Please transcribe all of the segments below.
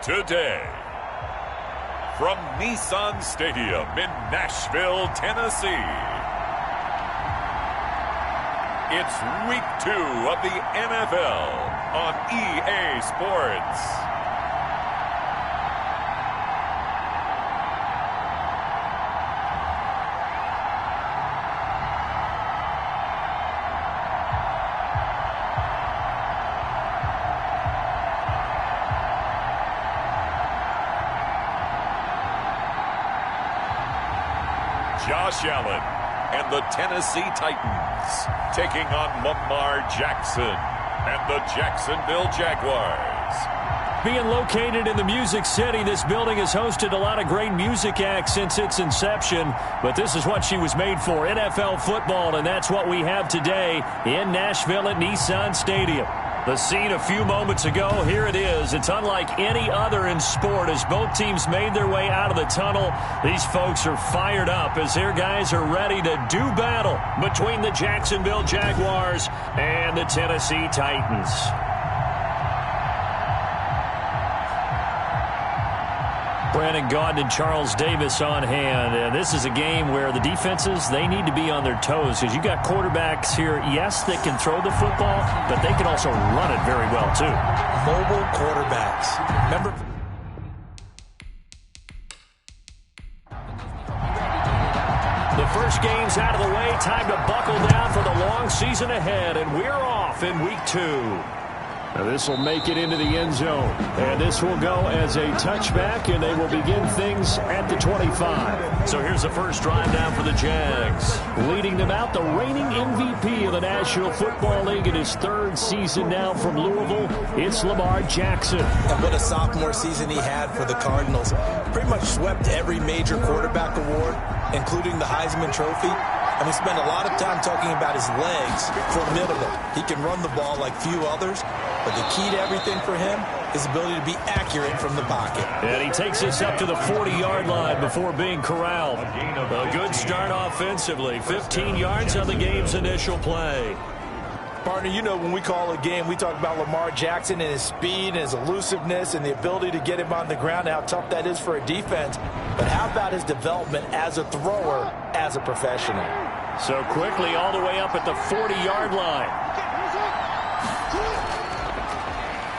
today. From Nissan Stadium in Nashville, Tennessee, it's Week 2 of the NFL on EA Sports. Josh Allen and the Tennessee Titans taking on Lamar Jackson and the Jacksonville Jaguars. Being located in the Music City, this building has hosted a lot of great music acts since its inception, but this is what she was made for, NFL football, and that's what we have today in Nashville at Nissan Stadium. The scene a few moments ago, here it is. It's unlike any other in sport as both teams made their way out of the tunnel. These folks are fired up as their guys are ready to do battle between the Jacksonville Jaguars and the Tennessee Titans. Brandon Gaudin and Charles Davis on hand. And this is a game where the defenses, they need to be on their toes because you got quarterbacks here, yes, that can throw the football, but they can also run it very well, too. Mobile quarterbacks. Remember, the first game's out of the way. Time to buckle down for the long season ahead, and we're off in Week 2. Now this will make it into the end zone. And this will go as a touchback, and they will begin things at the 25. So here's the first drive down for the Jags. Leading them out, the reigning MVP of the National Football League in his third season now from Louisville. It's Lamar Jackson. And what a sophomore season he had for the Cardinals. Pretty much swept every major quarterback award, including the Heisman Trophy. And we spend a lot of time talking about his legs. Formidable. He can run the ball like few others. But the key to everything for him is the ability to be accurate from the pocket. And he takes us up to the 40-yard line before being corralled. A good start offensively. 15 yards on the game's initial play. Partner, you know when we call a game, we talk about Lamar Jackson and his speed and his elusiveness and the ability to get him on the ground and how tough that is for a defense. But how about his development as a thrower, as a professional? So quickly all the way up at the 40-yard line.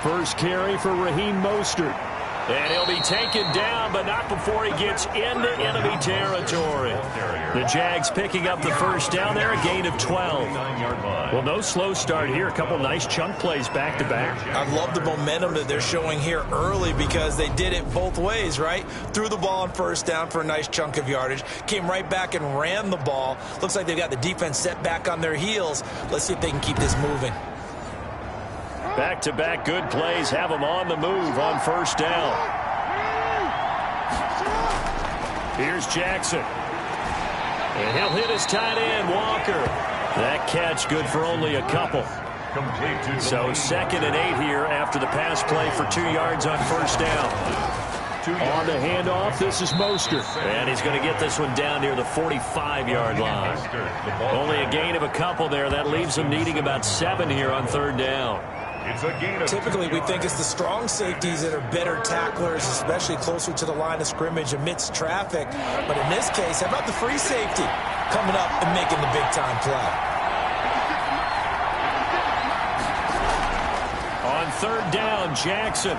First carry for Raheem Mostert. And he'll be taken down, but not before he gets into enemy territory. The Jags picking up the first down there, a gain of 12. Well, no slow start here. A couple nice chunk plays back-to-back. I love the momentum that they're showing here early because they did it both ways, right? Threw the ball on first down for a nice chunk of yardage. Came right back and ran the ball. Looks like they've got the defense set back on their heels. Let's see if they can keep this moving. Back-to-back good plays have them on the move on first down. Here's Jackson. And he'll hit his tight end, Walker. That catch good for only a couple. So 2nd and 8 here after the pass play for 2 yards on first down. On the handoff, this is Mostert. And he's going to get this one down near the 45-yard line. Only a gain of a couple there. That leaves them needing about 7 here on third down. Typically, we think it's the strong safeties that are better tacklers, especially closer to the line of scrimmage amidst traffic. But in this case, how about the free safety coming up and making the big-time play? On third down, Jackson.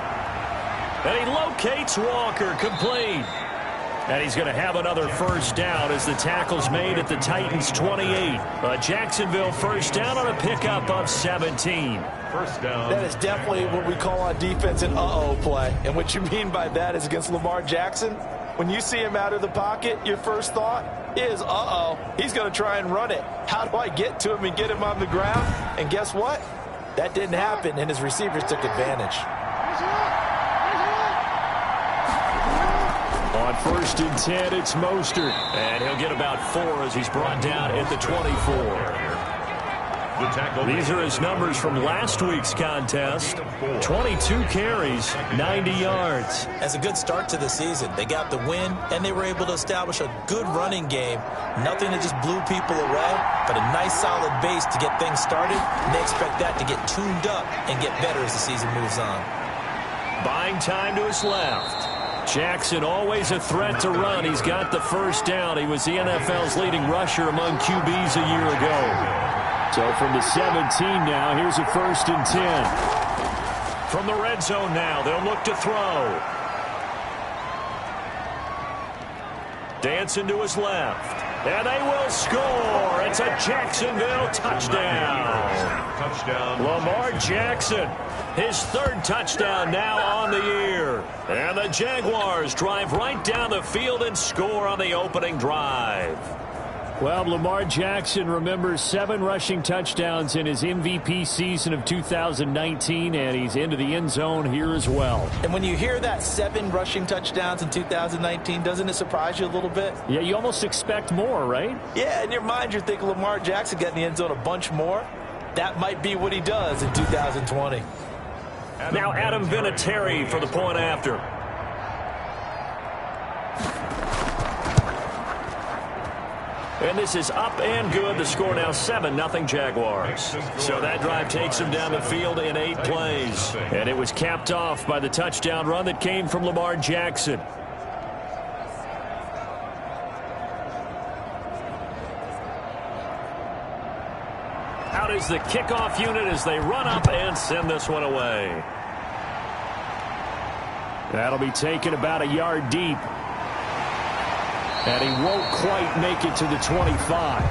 And he locates Walker, complete. And he's going to have another first down as the tackle's made at the Titans' 28. A Jacksonville first down on a pickup of 17. First down. That is definitely what we call on defense an uh-oh play. And what you mean by that is against Lamar Jackson, when you see him out of the pocket, your first thought is, uh-oh, he's going to try and run it. How do I get to him and get him on the ground? And guess what? That didn't happen, and his receivers took advantage. On 1st and 10, it's Mostert. And he'll get about 4 as he's brought down at the 24. These are his numbers from last week's contest. 22 carries, 90 yards. As a good start to the season, they got the win, and they were able to establish a good running game. Nothing that just blew people away, but a nice solid base to get things started, and they expect that to get tuned up and get better as the season moves on. Buying time to his left. Jackson always a threat to run. He's got the first down. He was the NFL's leading rusher among QBs a year ago. So from the 17 now, here's a 1st and 10. From the red zone now, they'll look to throw. Dancing to his left. And they will score. It's a Jacksonville touchdown. Lamar Jackson, his 3rd touchdown now on the year. And the Jaguars drive right down the field and score on the opening drive. Well, Lamar Jackson remembers 7 rushing touchdowns in his MVP season of 2019, and he's into the end zone here as well. And when you hear that 7 rushing touchdowns in 2019, doesn't it surprise you a little bit? Yeah, you almost expect more, right? Yeah, in your mind, you're thinking Lamar Jackson got in the end zone a bunch more. That might be what he does in 2020. Now Adam Vinatieri for the point after. And this is up and good. The score now 7-0 Jaguars. So that drive takes them down the field in 8 plays. And it was capped off by the touchdown run that came from Lamar Jackson. Out is the kickoff unit as they run up and send this one away. That'll be taken about a yard deep. And he won't quite make it to the 25.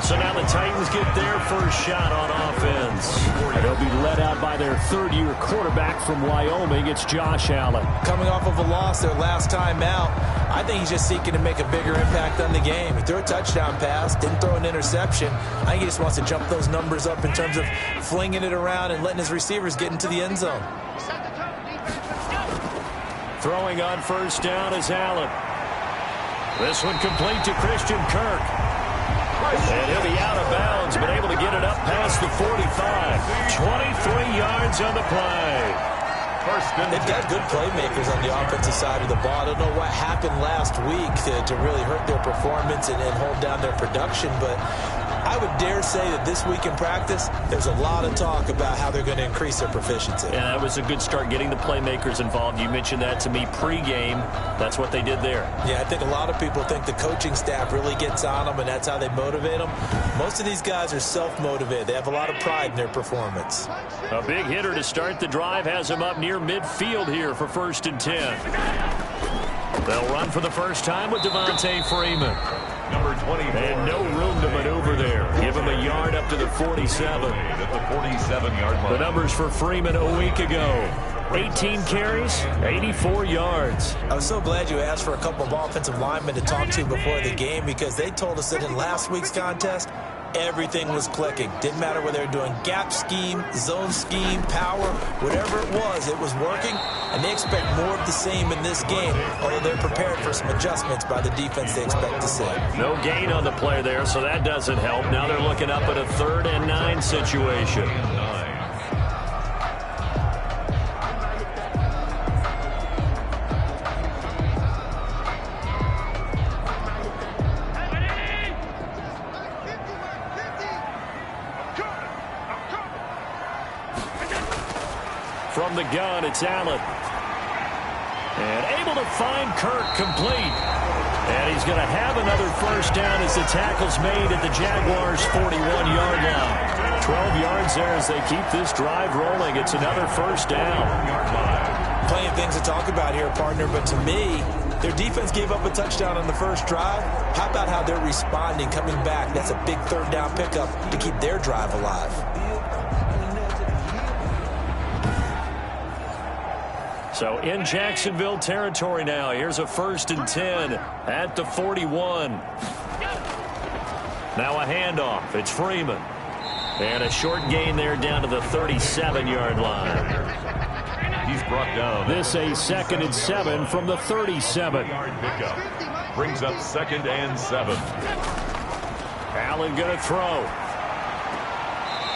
So now the Titans get their first shot on offense. And they'll be led out by their 3rd-year quarterback from Wyoming. It's Josh Allen. Coming off of a loss their last time out, I think he's just seeking to make a bigger impact on the game. He threw a touchdown pass, didn't throw an interception. I think he just wants to jump those numbers up in terms of flinging it around and letting his receivers get into the end zone. Throwing on first down is Allen. This one complete to Christian Kirk. And he'll be out of bounds, but able to get it up past the 45. 23 yards on the play. They've got good playmakers on the offensive side of the ball. I don't know what happened last week to really hurt their performance and hold down their production, but I would dare say that this week in practice, there's a lot of talk about how they're going to increase their proficiency. Yeah, that was a good start, getting the playmakers involved. You mentioned that to me pregame. That's what they did there. Yeah, I think a lot of people think the coaching staff really gets on them, and that's how they motivate them. Most of these guys are self-motivated. They have a lot of pride in their performance. A big hitter to start the drive has him up near midfield here for 1st and 10. They'll run for the first time with Devontae Freeman. Number 24. And no room to maneuver there. Give him a yard up to the 47. At the 47-yard line. The numbers for Freeman a week ago. 18 carries, 84 yards. I was so glad you asked for a couple of offensive linemen to talk to before the game, because they told us that in last week's contest, everything was clicking. Didn't matter whether they were doing gap scheme, zone scheme, power, whatever it was working, and they expect more of the same in this game, although they're prepared for some adjustments by the defense they expect to see. No gain on the play there, so that doesn't help. Now they're looking up at a 3rd and 9 situation. From the gun, it's Allen. And able to find Kirk complete. And he's going to have another first down as the tackle's made at the Jaguars' 41-yard line. 12 yards there as they keep this drive rolling. It's another first down. Plenty of things to talk about here, partner, but to me, their defense gave up a touchdown on the first drive. How about how they're responding, coming back? That's a big 3rd down pickup to keep their drive alive. So in Jacksonville territory now. Here's a 1st and 10 at the 41. Now a handoff. It's Freeman. And a short gain there down to the 37-yard line. He's brought down. This a 2nd and 7 from the 37. Pickup. Brings up 2nd and 7. Allen going to throw.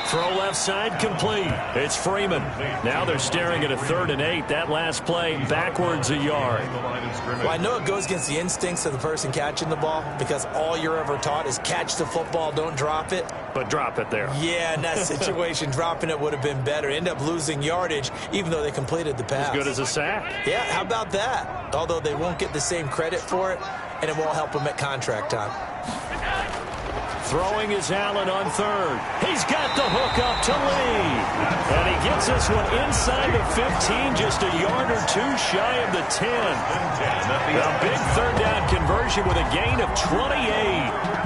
Throw left side complete. It's Freeman. Now they're staring at a 3rd and 8. That last play backwards a yard. Well, I know it goes against the instincts of the person catching the ball because all you're ever taught is catch the football, don't drop it. But drop it there. Yeah, in that situation, dropping it would have been better. End up losing yardage even though they completed the pass. As good as a sack. Yeah, how about that? Although they won't get the same credit for it, and it won't help them at contract time. Throwing is Allen on 3rd. He's got the hook up to Lee. And he gets this one inside the 15, just a yard or 2 shy of the 10. A big 3rd down conversion with a gain of 28.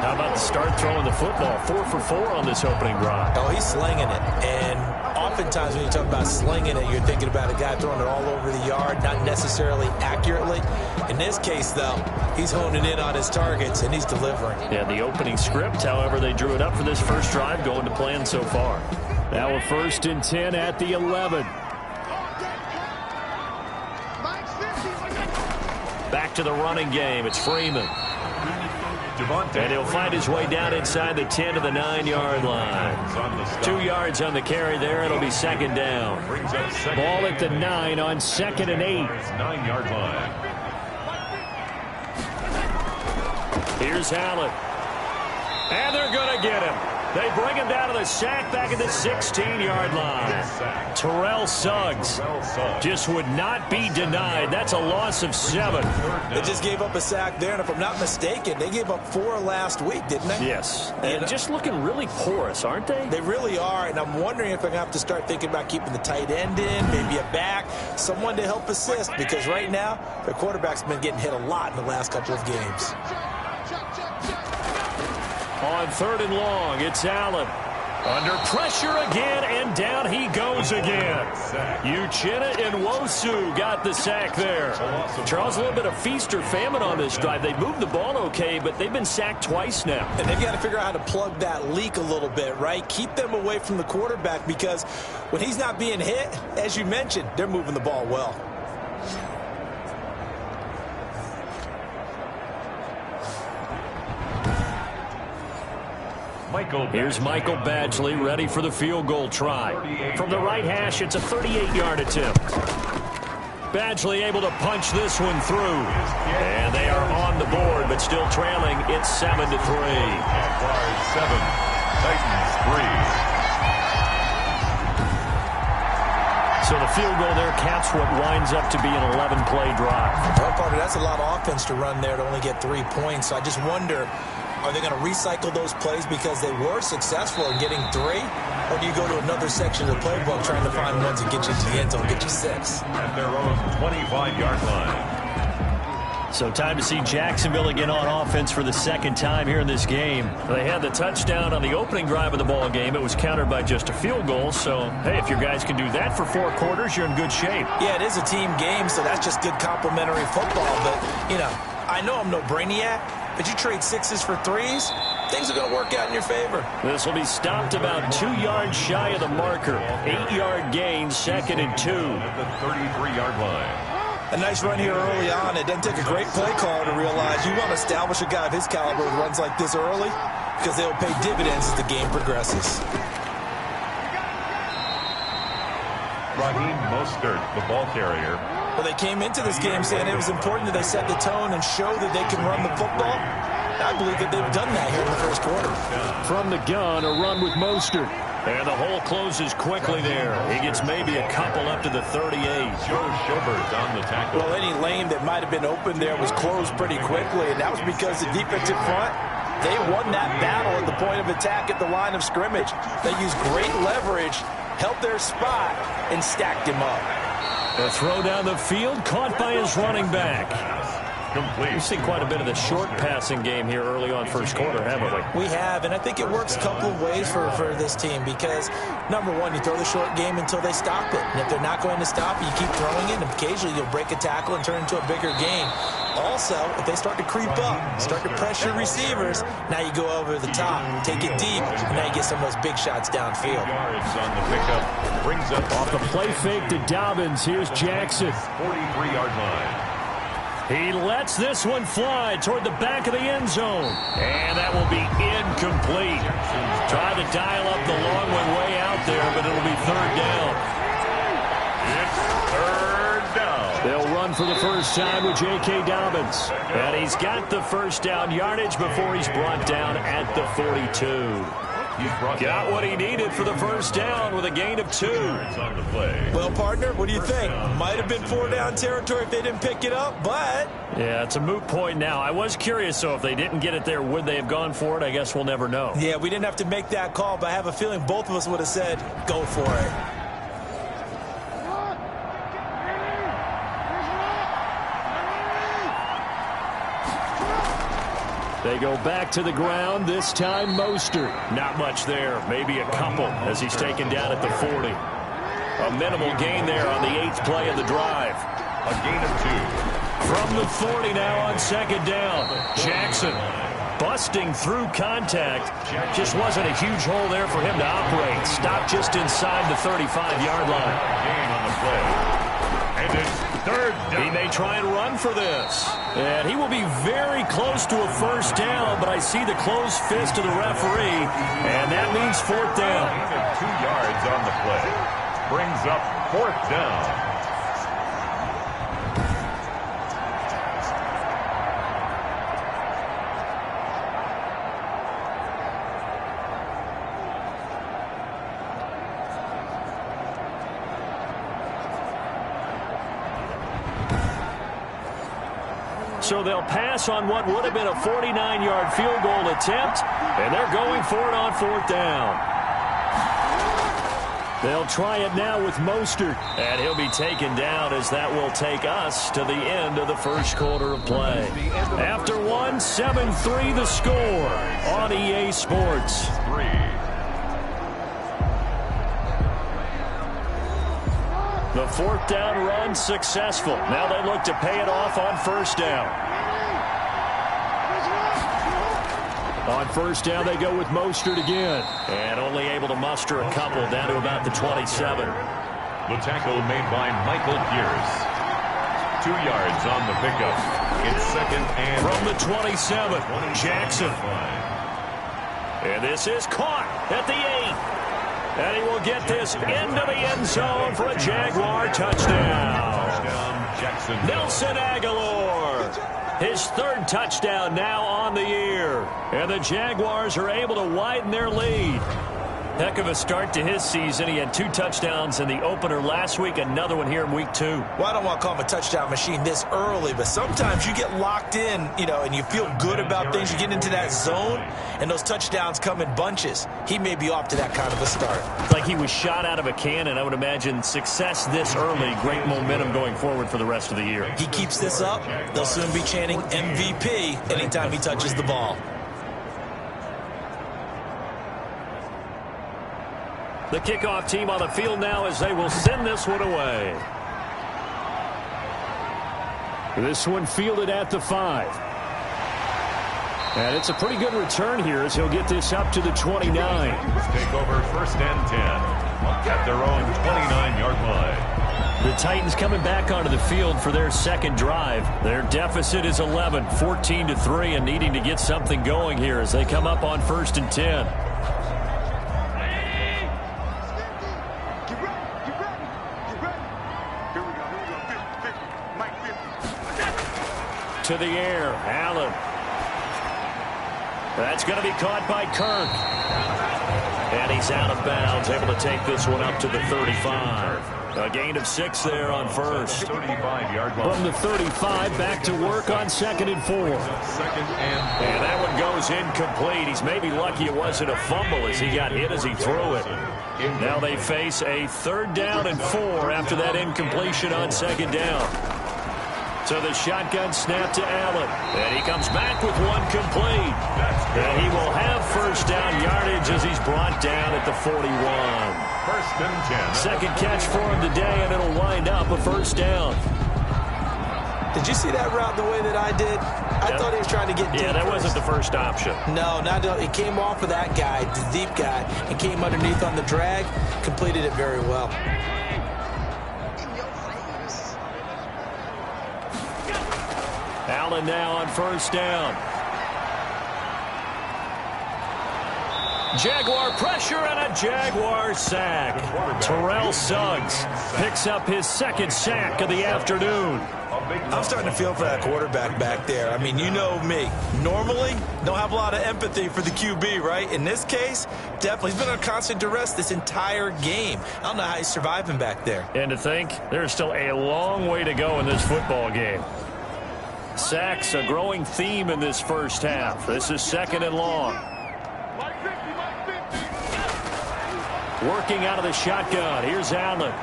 How about the start throwing the football? 4 for 4 on this opening drive. Oh, he's slinging it. And oftentimes when you talk about slinging it, you're thinking about a guy throwing it all over the yard, not necessarily accurately. In this case, though, he's honing in on his targets, and he's delivering. Yeah, the opening script, however, they drew it up for this first drive, going to plan so far. Now a 1st and 10 at the 11. Back to the running game. It's Freeman. And he'll find his way down inside the 10 to the 9-yard line. 2 yards on the carry there. It'll be 2nd down. Ball at the 9 on 2nd and 8. 9-yard line. Here's Allen. And they're going to get him. They bring him down to the sack back at the 16-yard line. Terrell Suggs just would not be denied. That's a loss of 7. They just gave up a sack there, and if I'm not mistaken, they gave up 4 last week, didn't they? Yes. And just looking really porous, aren't they? They really are, and I'm wondering if they're going to have to start thinking about keeping the tight end in, maybe a back, someone to help assist, because right now their quarterback's been getting hit a lot in the last couple of games. On 3rd and long, it's Allen. Under pressure again, and down he goes again. Uchenna and Nwosu got the sack there. Charles, a little bit of feast or famine on this drive. They moved the ball okay, but they've been sacked twice now. And they've got to figure out how to plug that leak a little bit, right? Keep them away from the quarterback, because when he's not being hit, as you mentioned, they're moving the ball well. Here's Michael Badgley ready for the field goal try. From the right hash, it's a 38-yard attempt. Badgley able to punch this one through. And they are on the board, but still trailing. It's 7-3. Jaguars 7, Titans 3. So the field goal there caps what winds up to be an 11-play drive. Well, Carter, that's a lot of offense to run there to only get 3 points. So I just wonder, are they going to recycle those plays because they were successful in getting 3? Or do you go to another section of the playbook trying to find ones that get you to the end zone, get you 6? At their own 25-yard line. So time to see Jacksonville again on offense for the 2nd time here in this game. They had the touchdown on the opening drive of the ball game. It was countered by just a field goal. So, hey, if your guys can do that for 4 quarters, you're in good shape. Yeah, it is a team game, so that's just good complimentary football. But, you know, I know I'm no brainiac, but you trade 6s for 3s, things are going to work out in your favor. This will be stopped about 2 yards shy of the marker. 8-yard gain, 2nd and 2. At the 33-yard line. A nice run here early on. It doesn't take a great play caller to realize you want to establish a guy of his caliber who runs like this early, because they'll pay dividends as the game progresses. Raheem Mostert, the ball carrier. Well, they came into this game saying it was important that they set the tone and show that they can run the football. I believe that they've done that here in the first quarter. From the gun, a run with Mostert. And the hole closes quickly there. He gets maybe a couple up to the 38. Joe Schobert on the tackle. Well, any lane that might have been open there was closed pretty quickly, and that was because the defensive front, they won that battle at the point of attack at the line of scrimmage. They used great leverage, held their spot, and stacked him up. A throw down the field, caught by his running back. Complete. We've seen quite a bit of the short passing game here early on first quarter, haven't we? We have, and I think it works a couple of ways for this team because, number one, you throw the short game until they stop it. And if they're not going to stop it, you keep throwing it, and occasionally you'll break a tackle and turn into a bigger gain. Also, if they start to creep up, start to pressure receivers, now you go over the top, take it deep, and now you get some of those big shots downfield. Yards on the pickup, brings up off the play fake to Dobbins. Here's Jackson. 43-yard line. He lets this one fly toward the back of the end zone. And that will be incomplete. Tried to dial up the long one way out there, but it'll be third down. It's third down. They'll run for the first time with J.K. Dobbins. And he's got the first down yardage before he's brought down at the 42. Got what he needed for the first down with a gain of 2. On the play. Well, partner, what do you think? Might have been 4-down territory if they didn't pick it up, but... Yeah, it's a moot point now. I was curious, so if they didn't get it there, would they have gone for it? I guess we'll never know. Yeah, we didn't have to make that call, but I have a feeling both of us would have said, go for it. They go back to the ground, this time Mostert. Not much there, maybe a couple as he's taken down at the 40. A minimal gain there on the 8th play of the drive. A gain of 2. From the 40 now on second down. Jackson busting through contact. Just wasn't a huge hole there for him to operate. Stopped just inside the 35-yard line. Gain on the play. And it's third down. He may try and run for this. And he will be very close to a first down, but I see the closed fist of the referee, and that means fourth down. Gain of 2 yards on the play. Brings up fourth down. So they'll pass on what would have been a 49-yard field goal attempt, and they're going for it on fourth down. They'll try it now with Mostert, and he'll be taken down as that will take us to the end of the first quarter of play. After one, 7-3 the score on EA Sports. 3. The fourth down run successful. Now they look to pay it off on first down. On first down, they go with Mostert again. And only able to muster a couple down to about the 27. The tackle made by Michael Pierce. 2 yards on the pickup. It's second and... From the 27, Jackson. And this is caught at the 8. And he will get this into the end zone for a Jaguar touchdown. Jackson. Nelson Aguilar. His third touchdown now on the year. And the Jaguars are able to widen their lead. Heck of a start to his season. He had 2 touchdowns in the opener last week, another one here in week 2. Well, I don't want to call him a touchdown machine this early, but sometimes you get locked in, and you feel good about things. You get into that zone, and those touchdowns come in bunches. He may be off to that kind of a start. It's like he was shot out of a cannon. I would imagine success this early, great momentum going forward for the rest of the year. He keeps this up, they'll soon be chanting MVP anytime he touches the ball. The kickoff team on the field now as they will send this one away. This one fielded at the 5. And it's a pretty good return here as he'll get this up to the 29. Take over first and 10 at their own 29-yard line. The Titans coming back onto the field for their second drive. Their deficit is 11, 14-3, and needing to get something going here as they come up on first and 10. To the air, Allen. That's going to be caught by Kirk. And he's out of bounds, able to take this one up to the 35. A gain of 6 there on first. 35-yard line. From the 35, back to work on second and 4. Second and that one goes incomplete. He's maybe lucky it wasn't a fumble as he got hit as he threw it. Now they face a third down and 4 after that incompletion on second down. So the shotgun snap to Allen. And he comes back with one complete. And he will have first down yardage as he's brought down at the 41. First and 10. Second catch for him today, and it'll wind up a first down. Did you see that route the way that I did? I thought he was trying to get deep. Yeah, that wasn't the first option. No, it came off of that guy, the deep guy, and came underneath on the drag, completed it very well. Allen now on first down. Jaguar pressure and a Jaguar sack. Terrell Suggs picks up his second sack of the afternoon. I'm starting to feel for that quarterback back there. I mean, you know me. Normally, don't have a lot of empathy for the QB, right? In this case, definitely. He's been on constant duress this entire game. I don't know how he's surviving back there. And to think, there's still a long way to go in this football game. Sacks, a growing theme in this first half. This is second and long. Working out of the shotgun. Here's Allen.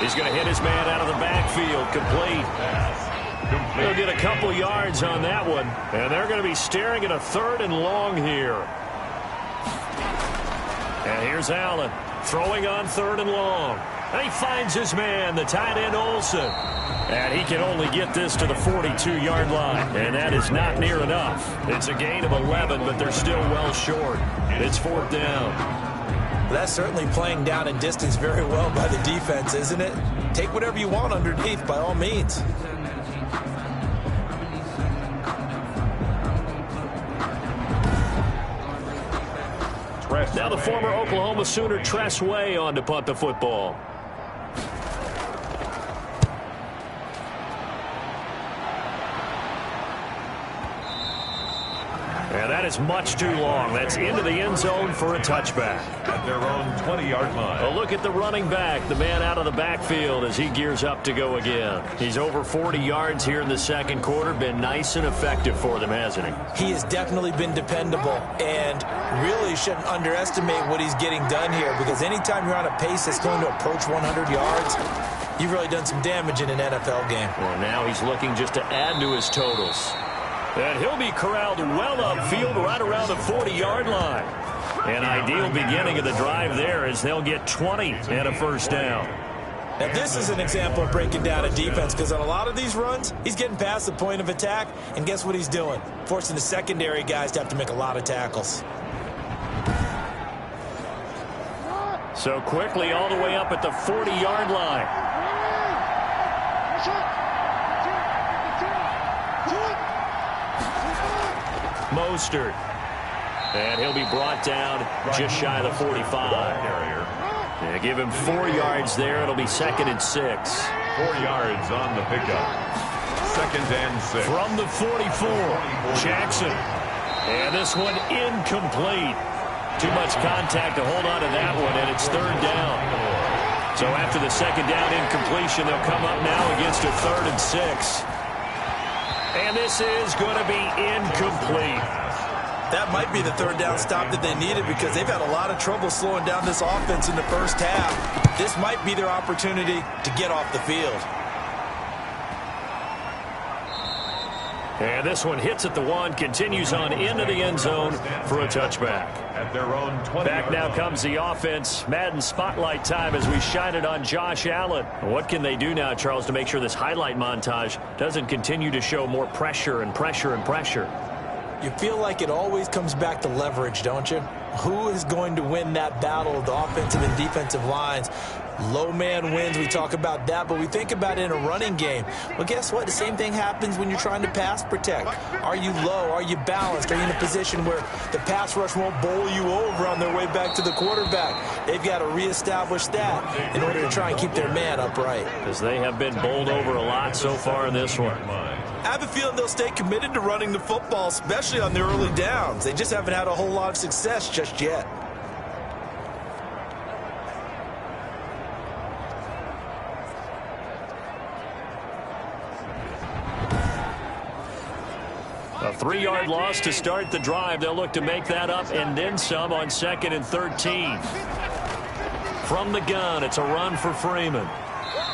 He's going to hit his man out of the backfield. Complete. He'll get a couple yards on that one. And they're going to be staring at a third and long here. And here's Allen throwing on third and long. And he finds his man, the tight end Olsen. And he can only get this to the 42-yard line. And that is not near enough. It's a gain of 11, but they're still well short. It's fourth down. That's certainly playing down in distance very well by the defense, isn't it? Take whatever you want underneath, by all means. Now the former Oklahoma Sooner Tress Way on to punt the football. And that is much too long. That's into the end zone for a touchback. At their own 20-yard line. A look at the running back, the man out of the backfield as he gears up to go again. He's over 40 yards here in the second quarter. Been nice and effective for them, hasn't he? He has definitely been dependable and really shouldn't underestimate what he's getting done here, because anytime you're on a pace that's going to approach 100 yards, you've really done some damage in an NFL game. Well, now he's looking just to add to his totals. And he'll be corralled well upfield right around the 40-yard line. An ideal beginning of the drive there as they'll get 20 and a first down. Now, this is an example of breaking down a defense, because on a lot of these runs, he's getting past the point of attack, and guess what he's doing? Forcing the secondary guys to have to make a lot of tackles. So quickly all the way up at the 40-yard line. Mostert. And he'll be brought down just shy of the 45. Yeah, give him 4 yards there. It'll be second and 6. 4 yards on the pickup. Second and 6. From the 44, Jackson. And this one incomplete. Too much contact to hold on to that one, and it's third down. So after the second down incompletion, they'll come up now against a third and 6. And this is going to be incomplete. That might be the third down stop that they needed, because they've had a lot of trouble slowing down this offense in the first half. This might be their opportunity to get off the field. And this one hits at the 1, continues on into the end zone for a touchback. At their own 20. Back now comes the offense. Madden spotlight time as we shine it on Josh Allen. What can they do now, Charles, to make sure this highlight montage doesn't continue to show more pressure and pressure and pressure? You feel like it always comes back to leverage, don't you? Who is going to win that battle of the offensive and defensive lines? Low man wins. We talk about that, but we think about it in a running game. Well, guess what? The same thing happens when you're trying to pass protect. Are you low? Are you balanced? Are you in a position where the pass rush won't bowl you over on their way back to the quarterback? They've got to reestablish that in order to try and keep their man upright. Because they have been bowled over a lot so far in this one. I have a feeling they'll stay committed to running the football, especially on their early downs. They just haven't had a whole lot of success just yet. A 3-yard loss to start the drive. They'll look to make that up and then some on 2nd and 13. From the gun, it's a run for Freeman.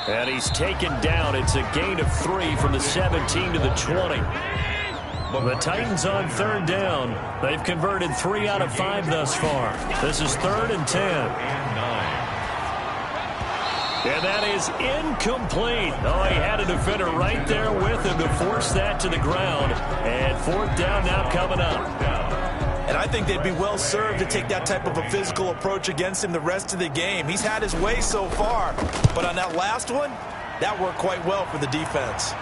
And he's taken down. It's a gain of 3 from the 17 to the 20. The Titans on third down. They've converted 3 out of 5 thus far. This is 3rd and 10. And that is incomplete. Oh, he had a defender right there with him to force that to the ground. And 4th down now coming up. And I think they'd be well served to take that type of a physical approach against him the rest of the game. He's had his way so far, but on that last one, that worked quite well for the defense.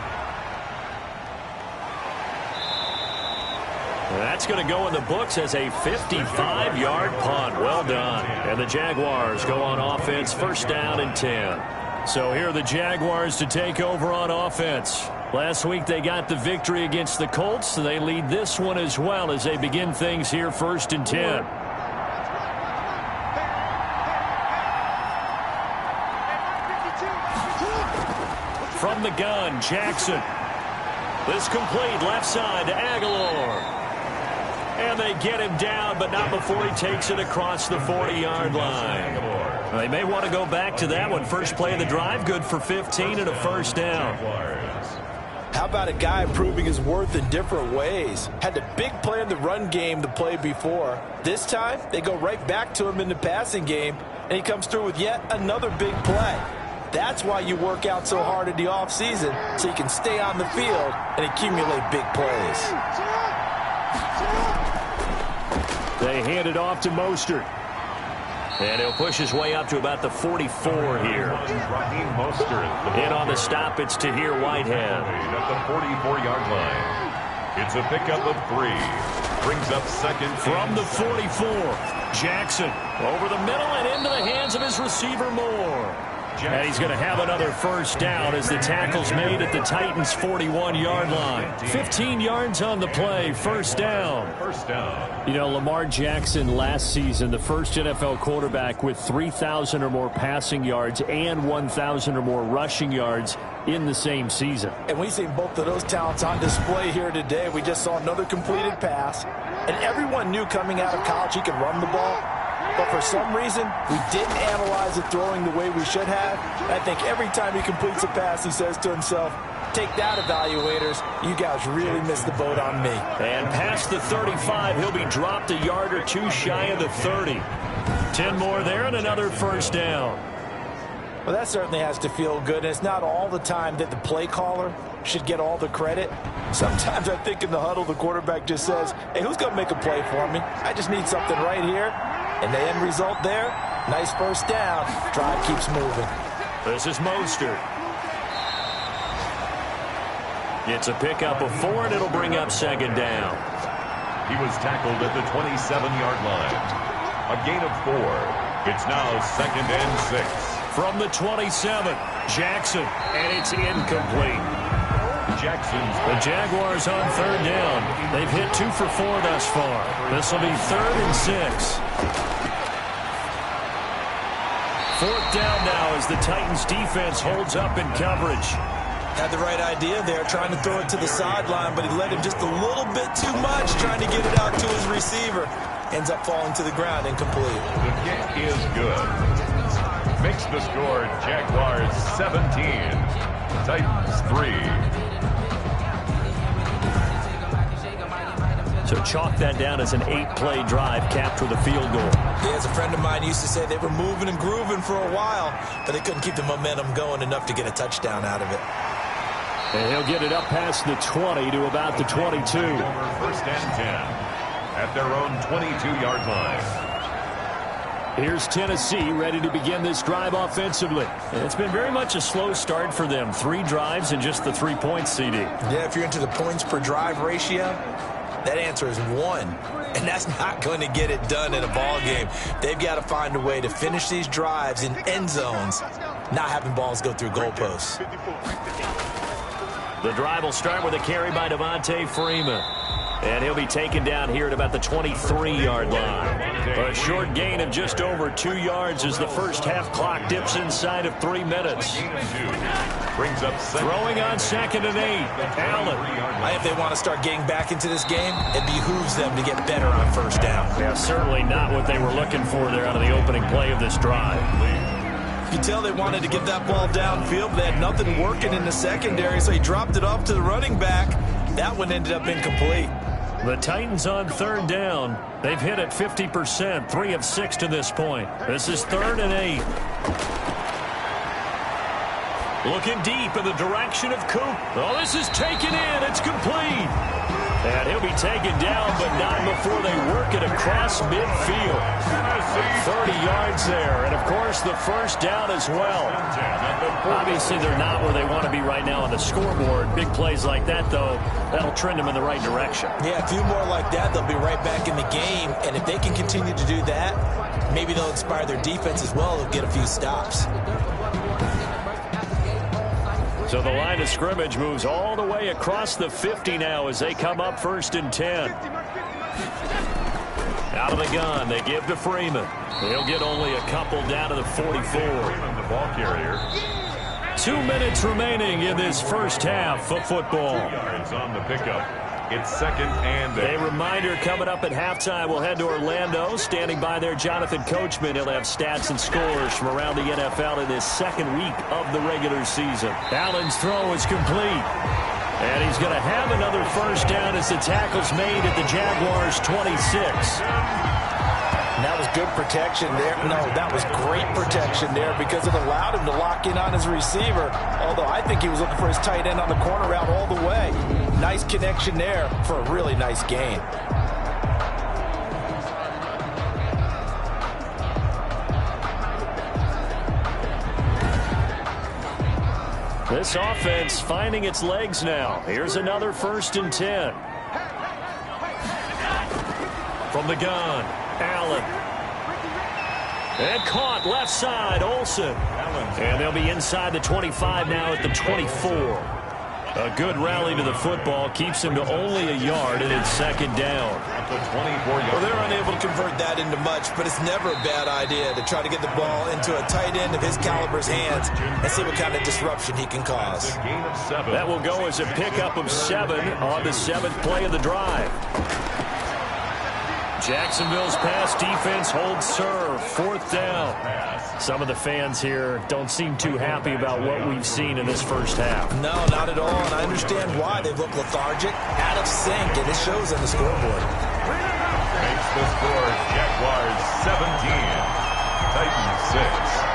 That's going to go in the books as a 55-yard punt. Well done. And the Jaguars go on offense, first down and 10. So here are the Jaguars to take over on offense. Last week they got the victory against the Colts, and they lead this one as well as they begin things here first and 10. From the gun, Jackson. This complete left side to Aguilar. And they get him down, but not before he takes it across the 40-yard line. They may want to go back to that one. First play of the drive, good for 15 and a first down. How about a guy proving his worth in different ways? Had the big play in the run game the play before. This time, they go right back to him in the passing game, and he comes through with yet another big play. That's why you work out so hard in the offseason, so you can stay on the field and accumulate big plays. They hand it off to Mostert. And he'll push his way up to about the 44 here. And on the stop, it's Tahir Whitehead. At the 44-yard line. It's a pickup of 3. Brings up second. From the 44, Jackson over the middle and into the hands of his receiver Moore. And he's going to have another first down as the tackle's made at the Titans' 41-yard line. 15 yards on the play, first down. First down. You know, Lamar Jackson last season, the first NFL quarterback with 3,000 or more passing yards and 1,000 or more rushing yards in the same season. And we've seen both of those talents on display here today. We just saw another completed pass. And everyone knew coming out of college he could run the ball. But for some reason, we didn't analyze it throwing the way we should have. I think every time he completes a pass, he says to himself, take that, evaluators. You guys really missed the boat on me. And past the 35, he'll be dropped a yard or two shy of the 30. 10 more there and another first down. Well, that certainly has to feel good. And it's not all the time that the play caller should get all the credit. Sometimes I think in the huddle, the quarterback just says, hey, who's going to make a play for me? I just need something right here. And the end result there, nice first down. Drive keeps moving. This is Mostert. It's a pickup of 4, and it'll bring up second down. He was tackled at the 27-yard line. A gain of 4. It's now second and 6. From the 27, Jackson, and it's incomplete. The Jaguars on third down. They've hit 2 for 4 thus far. This will be third and 6. Fourth down now as the Titans defense holds up in coverage. Had the right idea there, trying to throw it to the sideline, but he let him just a little bit too much, trying to get it out to his receiver. Ends up falling to the ground, incomplete. The kick is good. Makes the score Jaguars 17, Titans 3. So chalk that down as an 8-play drive capped with a field goal. Yeah, as a friend of mine used to say, they were moving and grooving for a while, but they couldn't keep the momentum going enough to get a touchdown out of it. And he'll get it up past the 20 to about the 22. First and 10 at their own 22-yard line. Here's Tennessee ready to begin this drive offensively. And it's been very much a slow start for them. 3 drives and just the 3 points, CD. Yeah, if you're into the points per drive ratio, that answer is 1. And that's not going to get it done in a ball game. They've got to find a way to finish these drives in end zones, not having balls go through goalposts. The drive will start with a carry by Devontae Freeman. And he'll be taken down here at about the 23-yard line. A short gain of just over 2 yards as the first half clock dips inside of 3 minutes. Brings up throwing on second and 8. Allen. If they want to start getting back into this game, it behooves them to get better on first down. Yeah, certainly not what they were looking for there out of the opening play of this drive. You can tell they wanted to get that ball downfield, but they had nothing working in the secondary, so he dropped it off to the running back. That one ended up incomplete. The Titans on third down. They've hit it 50%, 3 of 6 to this point. This is third and 8. Looking deep in the direction of Coop. Oh, this is taken in. It's complete. And he'll be taken down, but not before they work it across midfield. 30 yards there, and of course the first down as well. Obviously they're not where they want to be right now on the scoreboard. Big plays like that, though, that'll trend them in the right direction. Yeah, a few more like that, they'll be right back in the game. And if they can continue to do that, maybe they'll inspire their defense as well. They'll get a few stops. So the line of scrimmage moves all the way across the 50 now as they come up 1st and 10. Out of the gun, they give to Freeman. He'll get only a couple down to the 44. The ball carrier. 2 minutes remaining in this first half of football. 2 yards on the pickup. It's 2nd and 8. A reminder coming up at halftime, we'll head to Orlando. Standing by there, Jonathan Coachman. He'll have stats and scores from around the NFL in this second week of the regular season. Allen's throw is complete. And he's going to have another first down as the tackle's made at the Jaguars' 26. That was good protection there. No, that was great protection there because it allowed him to lock in on his receiver. Although I think he was looking for his tight end on the corner route all the way. Nice connection there for a really nice gain. This offense finding its legs now. Here's another 1st and 10. From the gun, Allen. And caught left side, Olsen. And they'll be inside the 25 now at the 24. A good rally to the football keeps him to only a yard, and it's 2nd down. Well, they're unable to convert that into much, but it's never a bad idea to try to get the ball into a tight end of his caliber's hands and see what kind of disruption he can cause. That will go as a pickup of 7 on the 7th play of the drive. Jacksonville's pass defense holds serve. 4th down. Some of the fans here don't seem too happy about what we've seen in this first half. No, not at all, and I understand why. They look lethargic, out of sync, and it shows on the scoreboard. Makes the score Jaguars 17, Titans 6.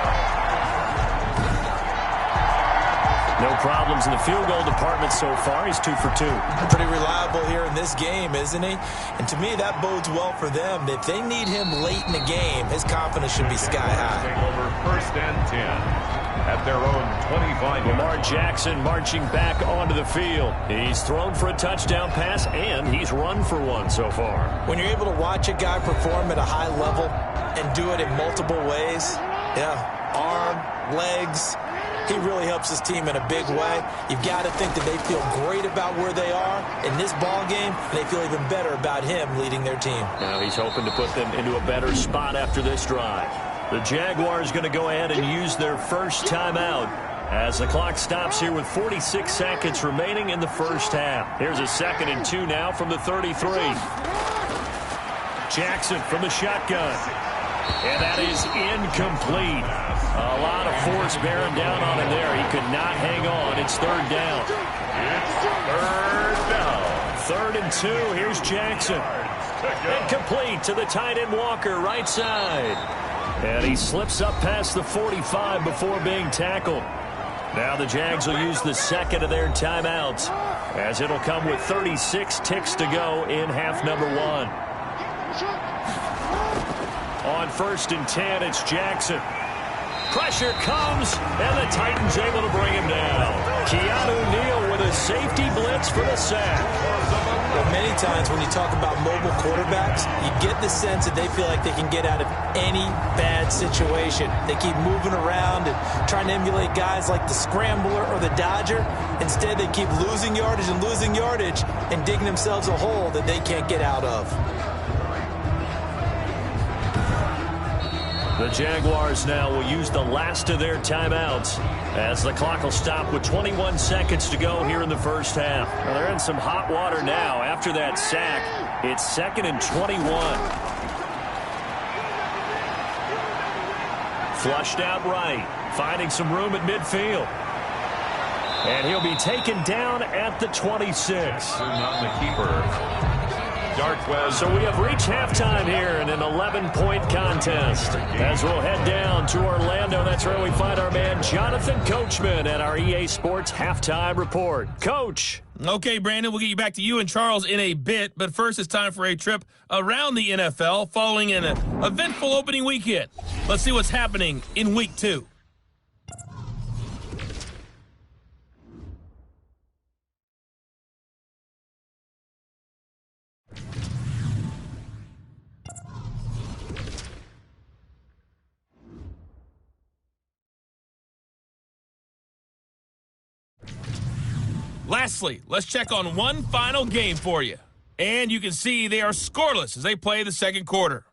No problems in the field goal department so far. He's 2 for 2. Pretty reliable here in this game, isn't he? And to me, that bodes well for them. If they need him late in the game, his confidence should be sky high. Over 1st and 10 at their own 25. Lamar Jackson marching back onto the field. He's thrown for a touchdown pass, and he's run for one so far. When you're able to watch a guy perform at a high level and do it in multiple ways, arm, legs, he really helps his team in a big way. You've got to think that they feel great about where they are in this ball game, and they feel even better about him leading their team. Now he's hoping to put them into a better spot after this drive. The Jaguars going to go ahead and use their first timeout as the clock stops here with 46 seconds remaining in the first half. Here's a 2nd and 2 now from the 33. Jackson from the shotgun. And that is incomplete. A lot of force bearing down on him there. He could not hang on. It's 3rd down. It's 3rd down. 3rd and 2. Here's Jackson. Incomplete to the tight end Walker, right side. And he slips up past the 45 before being tackled. Now the Jags will use the 2nd of their timeouts, as it'll come with 36 ticks to go in half number 1. On 1st and 10, it's Jackson. Pressure comes, and the Titans able to bring him down. Keanu Neal with a safety blitz for the sack. Well, many times when you talk about mobile quarterbacks, you get the sense that they feel like they can get out of any bad situation. They keep moving around and trying to emulate guys like the Scrambler or the Dodger. Instead, they keep losing yardage and digging themselves a hole that they can't get out of. The Jaguars now will use the last of their timeouts as the clock will stop with 21 seconds to go here in the first half. Well, they're in some hot water now after that sack. It's 2nd and 21. Flushed out right, finding some room at midfield. And he'll be taken down at the 26. Not the keeper. dark west. So we have reached halftime here in an 11-point contest. As we'll head down to Orlando, that's where we find our man Jonathan Coachman at our EA Sports Halftime Report. Coach. Okay, Brandon, we'll get you back to you and Charles in a bit, but first it's time for a trip around the NFL following an eventful opening weekend. Let's see what's happening in Week 2. Lastly, let's check on one final game for you. And you can see they are scoreless as they play the second quarter.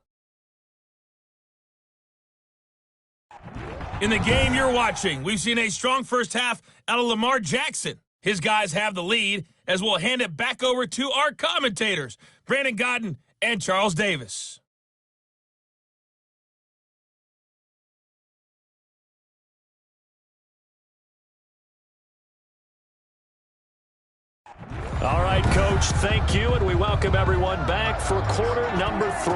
In the game you're watching, we've seen a strong first half out of Lamar Jackson. His guys have the lead as we'll hand it back over to our commentators, Brandon Godden and Charles Davis. All right, Coach, thank you, and we welcome everyone back for quarter number 3.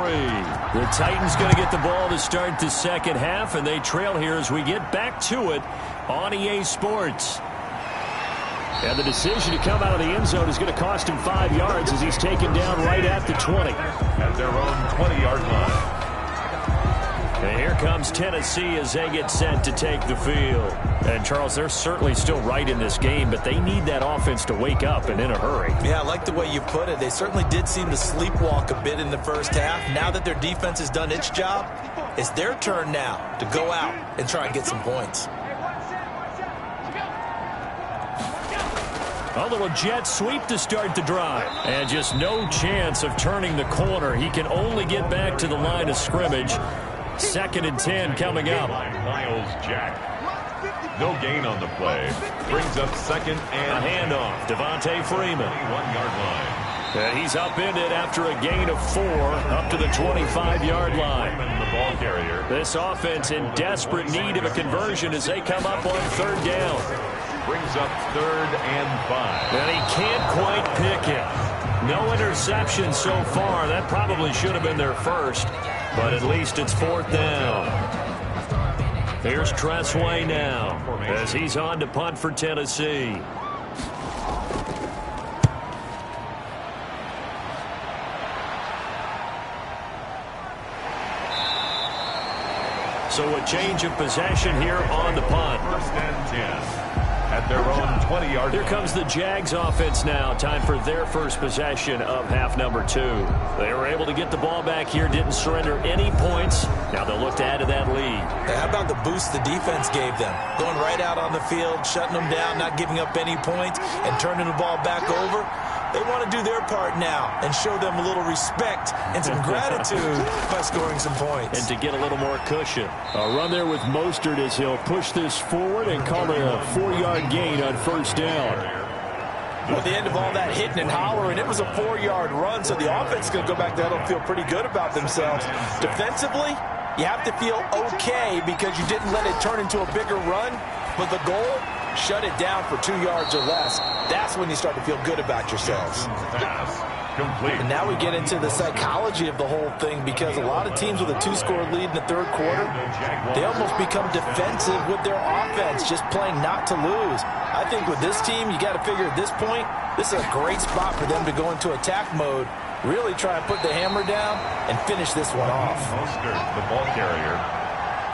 The Titans going to get the ball to start the second half, and they trail here as we get back to it on EA Sports. And the decision to come out of the end zone is going to cost him 5 yards as he's taken down right at the 20. At their own 20-yard line. And here comes Tennessee as they get set to take the field. And, Charles, they're certainly still right in this game, but they need that offense to wake up and in a hurry. Yeah, I like the way you put it. They certainly did seem to sleepwalk a bit in the first half. Now that their defense has done its job, it's their turn now to go out and try and get some points. A little jet sweep to start the drive. And just no chance of turning the corner. He can only get back to the line of scrimmage. 2nd and 10 coming up. Miles Jack. No gain on the play. Brings up 2nd and a handoff. Devontae Freeman. 21-yard line. And he's upended after a gain of 4 up to the 25-yard line. The ball carrier. This offense in desperate need of a conversion as they come up on 3rd down. Brings up 3rd and 5. And he can't quite pick it. No interception so far. That probably should have been their first. But at least it's 4th down. Here's Tressway now as he's on to punt for Tennessee. So a change of possession here on the punt. 1st and 10. At their own 20-yard line. Here comes the Jags offense now. Time for their first possession of half number 2. They were able to get the ball back here, didn't surrender any points. Now they'll look to add to that lead. How about the boost the defense gave them? Going right out on the field, shutting them down, not giving up any points, and turning the ball back over. They want to do their part now and show them a little respect and some gratitude by scoring some points. And to get a little more cushion. A run there with Mostert as he'll push this forward and call it a 4-yard gain on 1st down. At the end of all that hitting and hollering, it was a 4-yard run, so the offense is going to go back there and feel pretty good about themselves. Defensively, you have to feel okay because you didn't let it turn into a bigger run, but the goal, shut it down for 2 yards or less. That's when you start to feel good about yourselves. Pass complete. And now we get into the psychology of the whole thing because a lot of teams with a 2-score lead in the 3rd quarter, they almost become defensive with their offense, just playing not to lose. I think with this team, you got to figure at this point, this is a great spot for them to go into attack mode, really try and put the hammer down and finish this one off. Mostert, the ball carrier.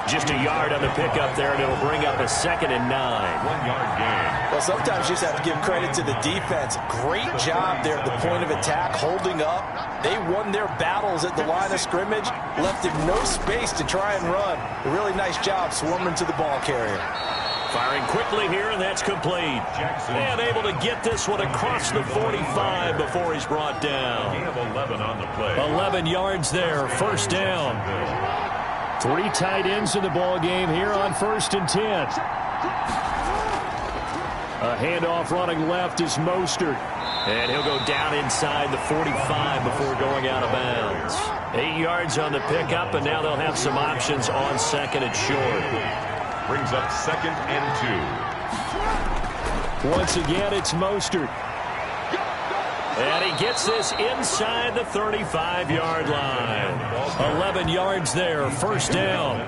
Just a yard on the pickup there, and it'll bring up a 2nd and 9. 1-yard gain. Well, sometimes you just have to give credit to the defense. Great job there at the point of attack, holding up. They won their battles at the line of scrimmage, left him no space to try and run. A really nice job swarming to the ball carrier. Firing quickly here, and that's complete. Jackson. And able to get this one across the 45 before he's brought down. Gain of 11 on the play. 11 yards there, 1st down. 3 tight ends in the ball game here on 1st and 10. A handoff running left is Mostert. And he'll go down inside the 45 before going out of bounds. 8 yards on the pickup, and now they'll have some options on 2nd and short. Brings up 2nd and 2. Once again, it's Mostert. And he gets this inside the 35-yard line. 11 yards there, first down.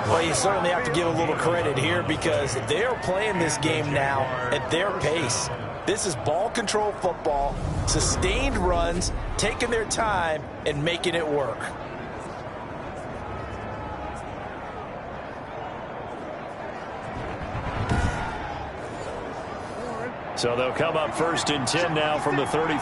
Well, you certainly have to give a little credit here because they're playing this game now at their pace. This is ball control football, sustained runs, taking their time and making it work. So they'll come up first and 10 now from the 33.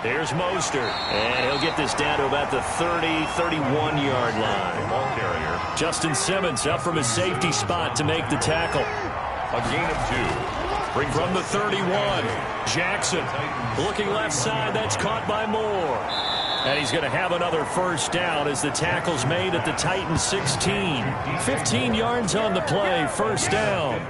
Here's Mostert, and he'll get this down to about the 30, 31-yard line. Ball carrier. Justin Simmons up from his safety spot to make the tackle. A gain of 2. Bring from the 31. Jackson looking left side. That's caught by Moore. And he's going to have another first down as the tackle's made at the Titans 16. 15 yards on the play, first down.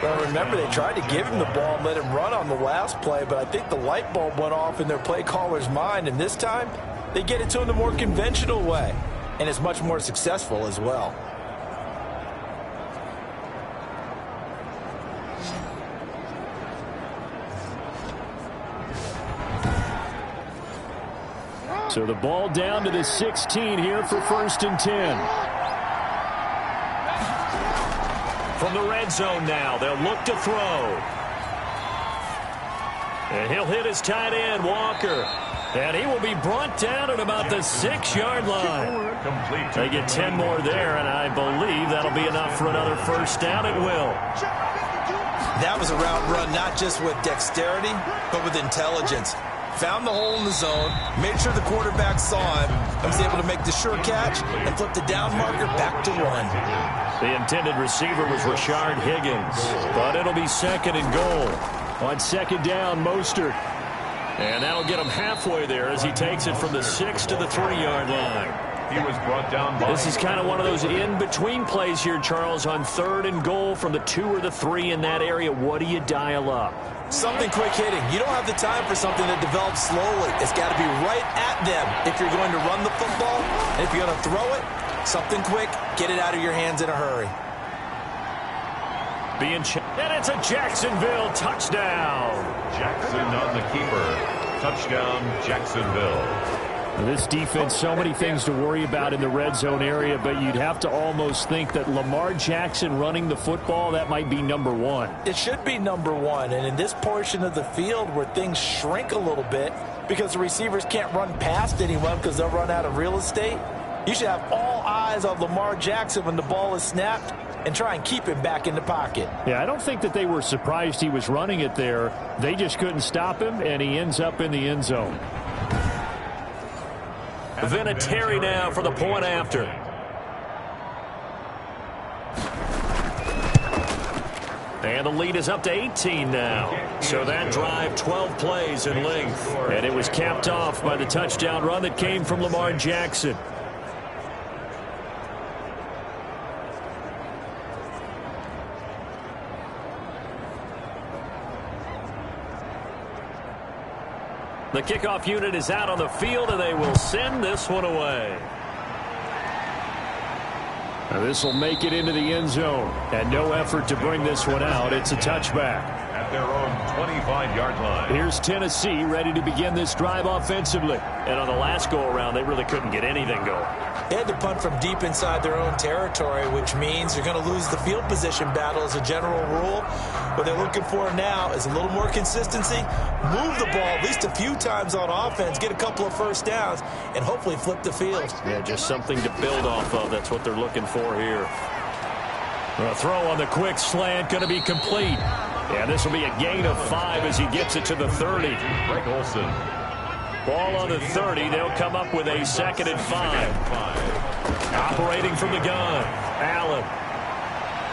Well, remember, they tried to give him the ball and let him run on the last play, but I think the light bulb went off in their play caller's mind, and this time they get it to him the more conventional way, and it's much more successful as well. So the ball down to the 16 here for first and 10. From the red zone now, they'll look to throw. And he'll hit his tight end, Walker. And he will be brought down at about the 6-yard line. They get 10 more there, and I believe that'll be enough for another first down. It will. That was a route run not just with dexterity, but with intelligence. Found the hole in the zone, made sure the quarterback saw him, and was able to make the sure catch and flip the down marker back to run. The intended receiver was Rashard Higgins, but it'll be second and goal. On second down, Mostert. And that'll get him halfway there as he takes it from the 6 to the 3-yard line. He was brought down by... This is kind of one of those in-between plays here, Charles, on third and goal from the 2 or the 3 in that area. What do you dial up? Something quick hitting. You don't have the time for something that develops slowly. It's got to be right at them if you're going to run the football. And if you're going to throw it, something quick, get it out of your hands in a hurry. And it's a Jacksonville touchdown. Jackson on the keeper. Touchdown, Jacksonville. This defense, so many things to worry about in the red zone area, but you'd have to almost think that Lamar Jackson running the football, that might be number one. It should be number one, and in this portion of the field where things shrink a little bit because the receivers can't run past anyone because they'll run out of real estate, you should have all eyes on Lamar Jackson when the ball is snapped and try and keep him back in the pocket. Yeah, I don't think that they were surprised he was running it there. They just couldn't stop him, and he ends up in the end zone. Vinatieri now for the point after. And the lead is up to 18 now. So that drive, 12 plays in length. And it was capped off by the touchdown run that came from Lamar Jackson. The kickoff unit is out on the field, and they will send this one away. Now this will make it into the end zone, and no effort to bring this one out. It's a touchback. At their own 25-yard line. Here's Tennessee ready to begin this drive offensively. And on the last go-around, they really couldn't get anything going. They had to punt from deep inside their own territory, which means they're going to lose the field position battle as a general rule. What they're looking for now is a little more consistency, move the ball at least a few times on offense, get a couple of first downs, and hopefully flip the field. Yeah, just something to build off of. That's what they're looking for here. A throw on the quick slant going to be complete. Yeah, this will be a gain of 5 as he gets it to the 30. Greg Olsen. Ball on the 30. They'll come up with a 2nd and 5. Operating from the gun. Allen.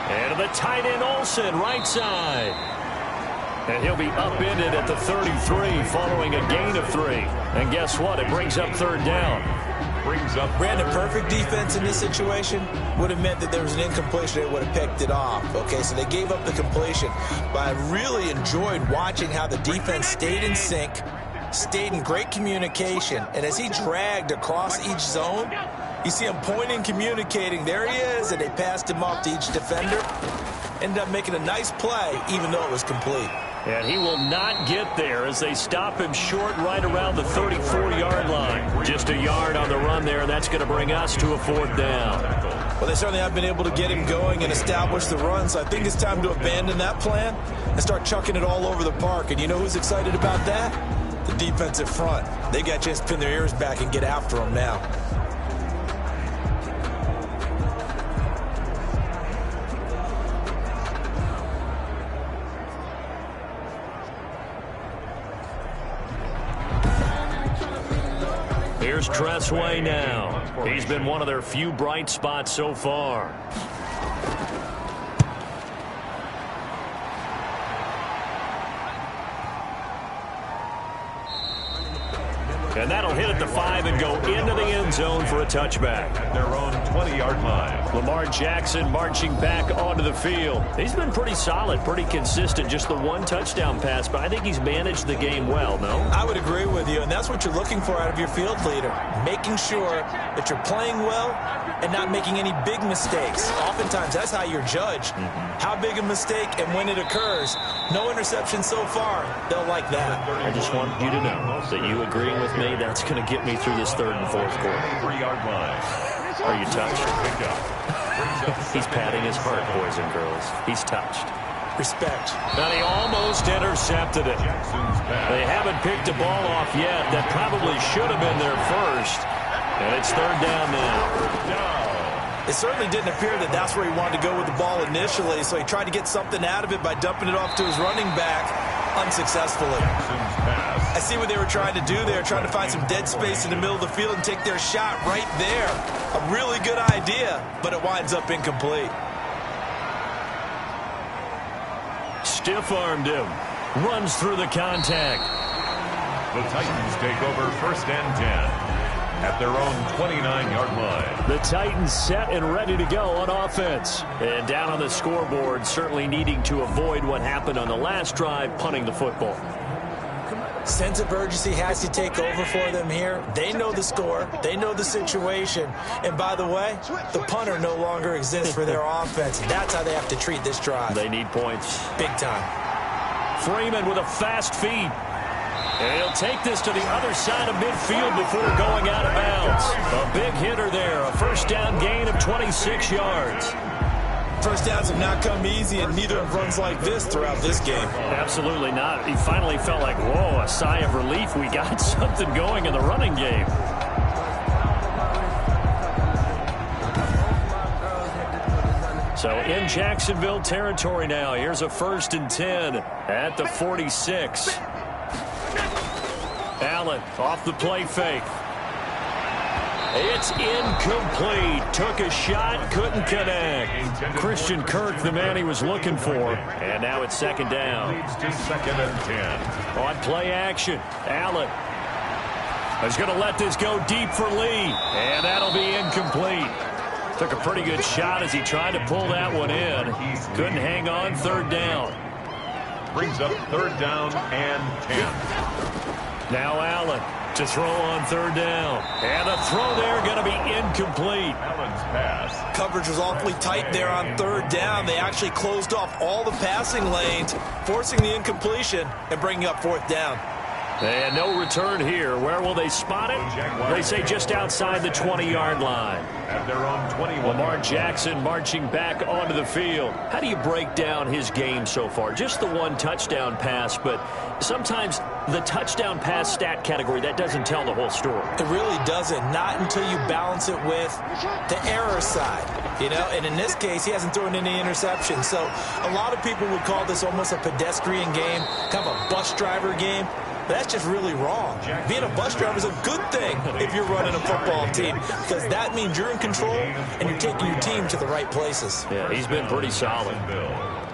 And to the tight end, Olsen, right side. And he'll be upended at the 33 following a gain of 3. And guess what? It brings up 3rd down. Brandon, perfect defense in this situation would have meant that there was an incompletion. They would have picked it off. Okay, so they gave up the completion. But I really enjoyed watching how the defense stayed in sync, stayed in great communication, and as he dragged across each zone, You see him pointing, communicating. There he is, and they passed him off to each defender. Ended up making a nice play, even though it was complete. And he will not get there as they stop him short right around the 34-yard line. Just a yard on the run there, and that's going to bring us to a 4th down. Well, they certainly have been able to get him going and establish the run, so I think it's time to abandon that plan and start chucking it all over the park. And you know who's excited about that? The defensive front. They got a chance to pin their ears back and get after him now. Here's Tressway now. He's been one of their few bright spots so far. And that'll hit at the 5 and go into the end zone for a touchback. At their own 20-yard line. Lamar Jackson marching back onto the field. He's been pretty solid, pretty consistent. Just the one touchdown pass, but I think he's managed the game well, no? I would agree with you, and that's what you're looking for out of your field leader. Making sure that you're playing well and not making any big mistakes. Oftentimes, that's how you're judged. How big a mistake and when it occurs. No interception so far. They'll like that. I just want you to know that you agreeing with me, that's going to get me through this 3rd and 4th quarter. 3-yard line. Are you touched? He's patting his heart, boys and girls. He's touched. Respect. And he almost intercepted it. They haven't picked a ball off yet. That probably should have been their first. And it's 3rd down now. It certainly didn't appear that that's where he wanted to go with the ball initially, so he tried to get something out of it by dumping it off to his running back unsuccessfully. I see what they were trying to do there, trying to find some dead space in the middle of the field and take their shot right there. A really good idea, but it winds up incomplete. Stiff-armed him. Runs through the contact. The Titans take over 1st and 10. At their own 29-yard line. The Titans set and ready to go on offense. And down on the scoreboard, certainly needing to avoid what happened on the last drive, punting the football. Sense of urgency has to take over for them here. They know the score. They know the situation. And by the way, the punter no longer exists for their offense. That's how they have to treat this drive. They need points. Big time. Freeman with a fast feed. And he'll take this to the other side of midfield before going out of bounds. A big hitter there. A 1st down gain of 26 yards. First downs have not come easy, and neither have runs like this throughout this game. Absolutely not. He finally felt like, whoa, a sigh of relief. We got something going in the running game. So in Jacksonville territory now. Here's a 1st and 10 at the 46. Allen off the play fake. It's incomplete. Took a shot, couldn't connect. Christian Kirk, the man he was looking for. And now it's 2nd down. Leads to 2nd and 10. On play action, Allen is going to let this go deep for Lee. And that'll be incomplete. Took a pretty good shot as he tried to pull that one in. Couldn't hang on. 3rd down. Brings up 3rd down and 10. Now Allen to throw on 3rd down. And the throw there going to be incomplete. Allen's pass. Coverage was awfully tight there on 3rd down. They actually closed off all the passing lanes, forcing the incompletion and bringing up 4th down. And no return here. Where will they spot it? They say just outside the 20-yard line. At their own 21. Lamar Jackson marching back onto the field. How do you break down his game so far? Just the one touchdown pass, but sometimes the touchdown pass stat category, that doesn't tell the whole story. It really doesn't. Not until you balance it with the error side. You know, and in this case, he hasn't thrown any interceptions. So a lot of people would call this almost a pedestrian game, kind of a bus driver game. But that's just really wrong. Being a bus driver is a good thing if you're running a football team, because that means you're in control and you're taking your team to the right places. Yeah, he's been pretty solid.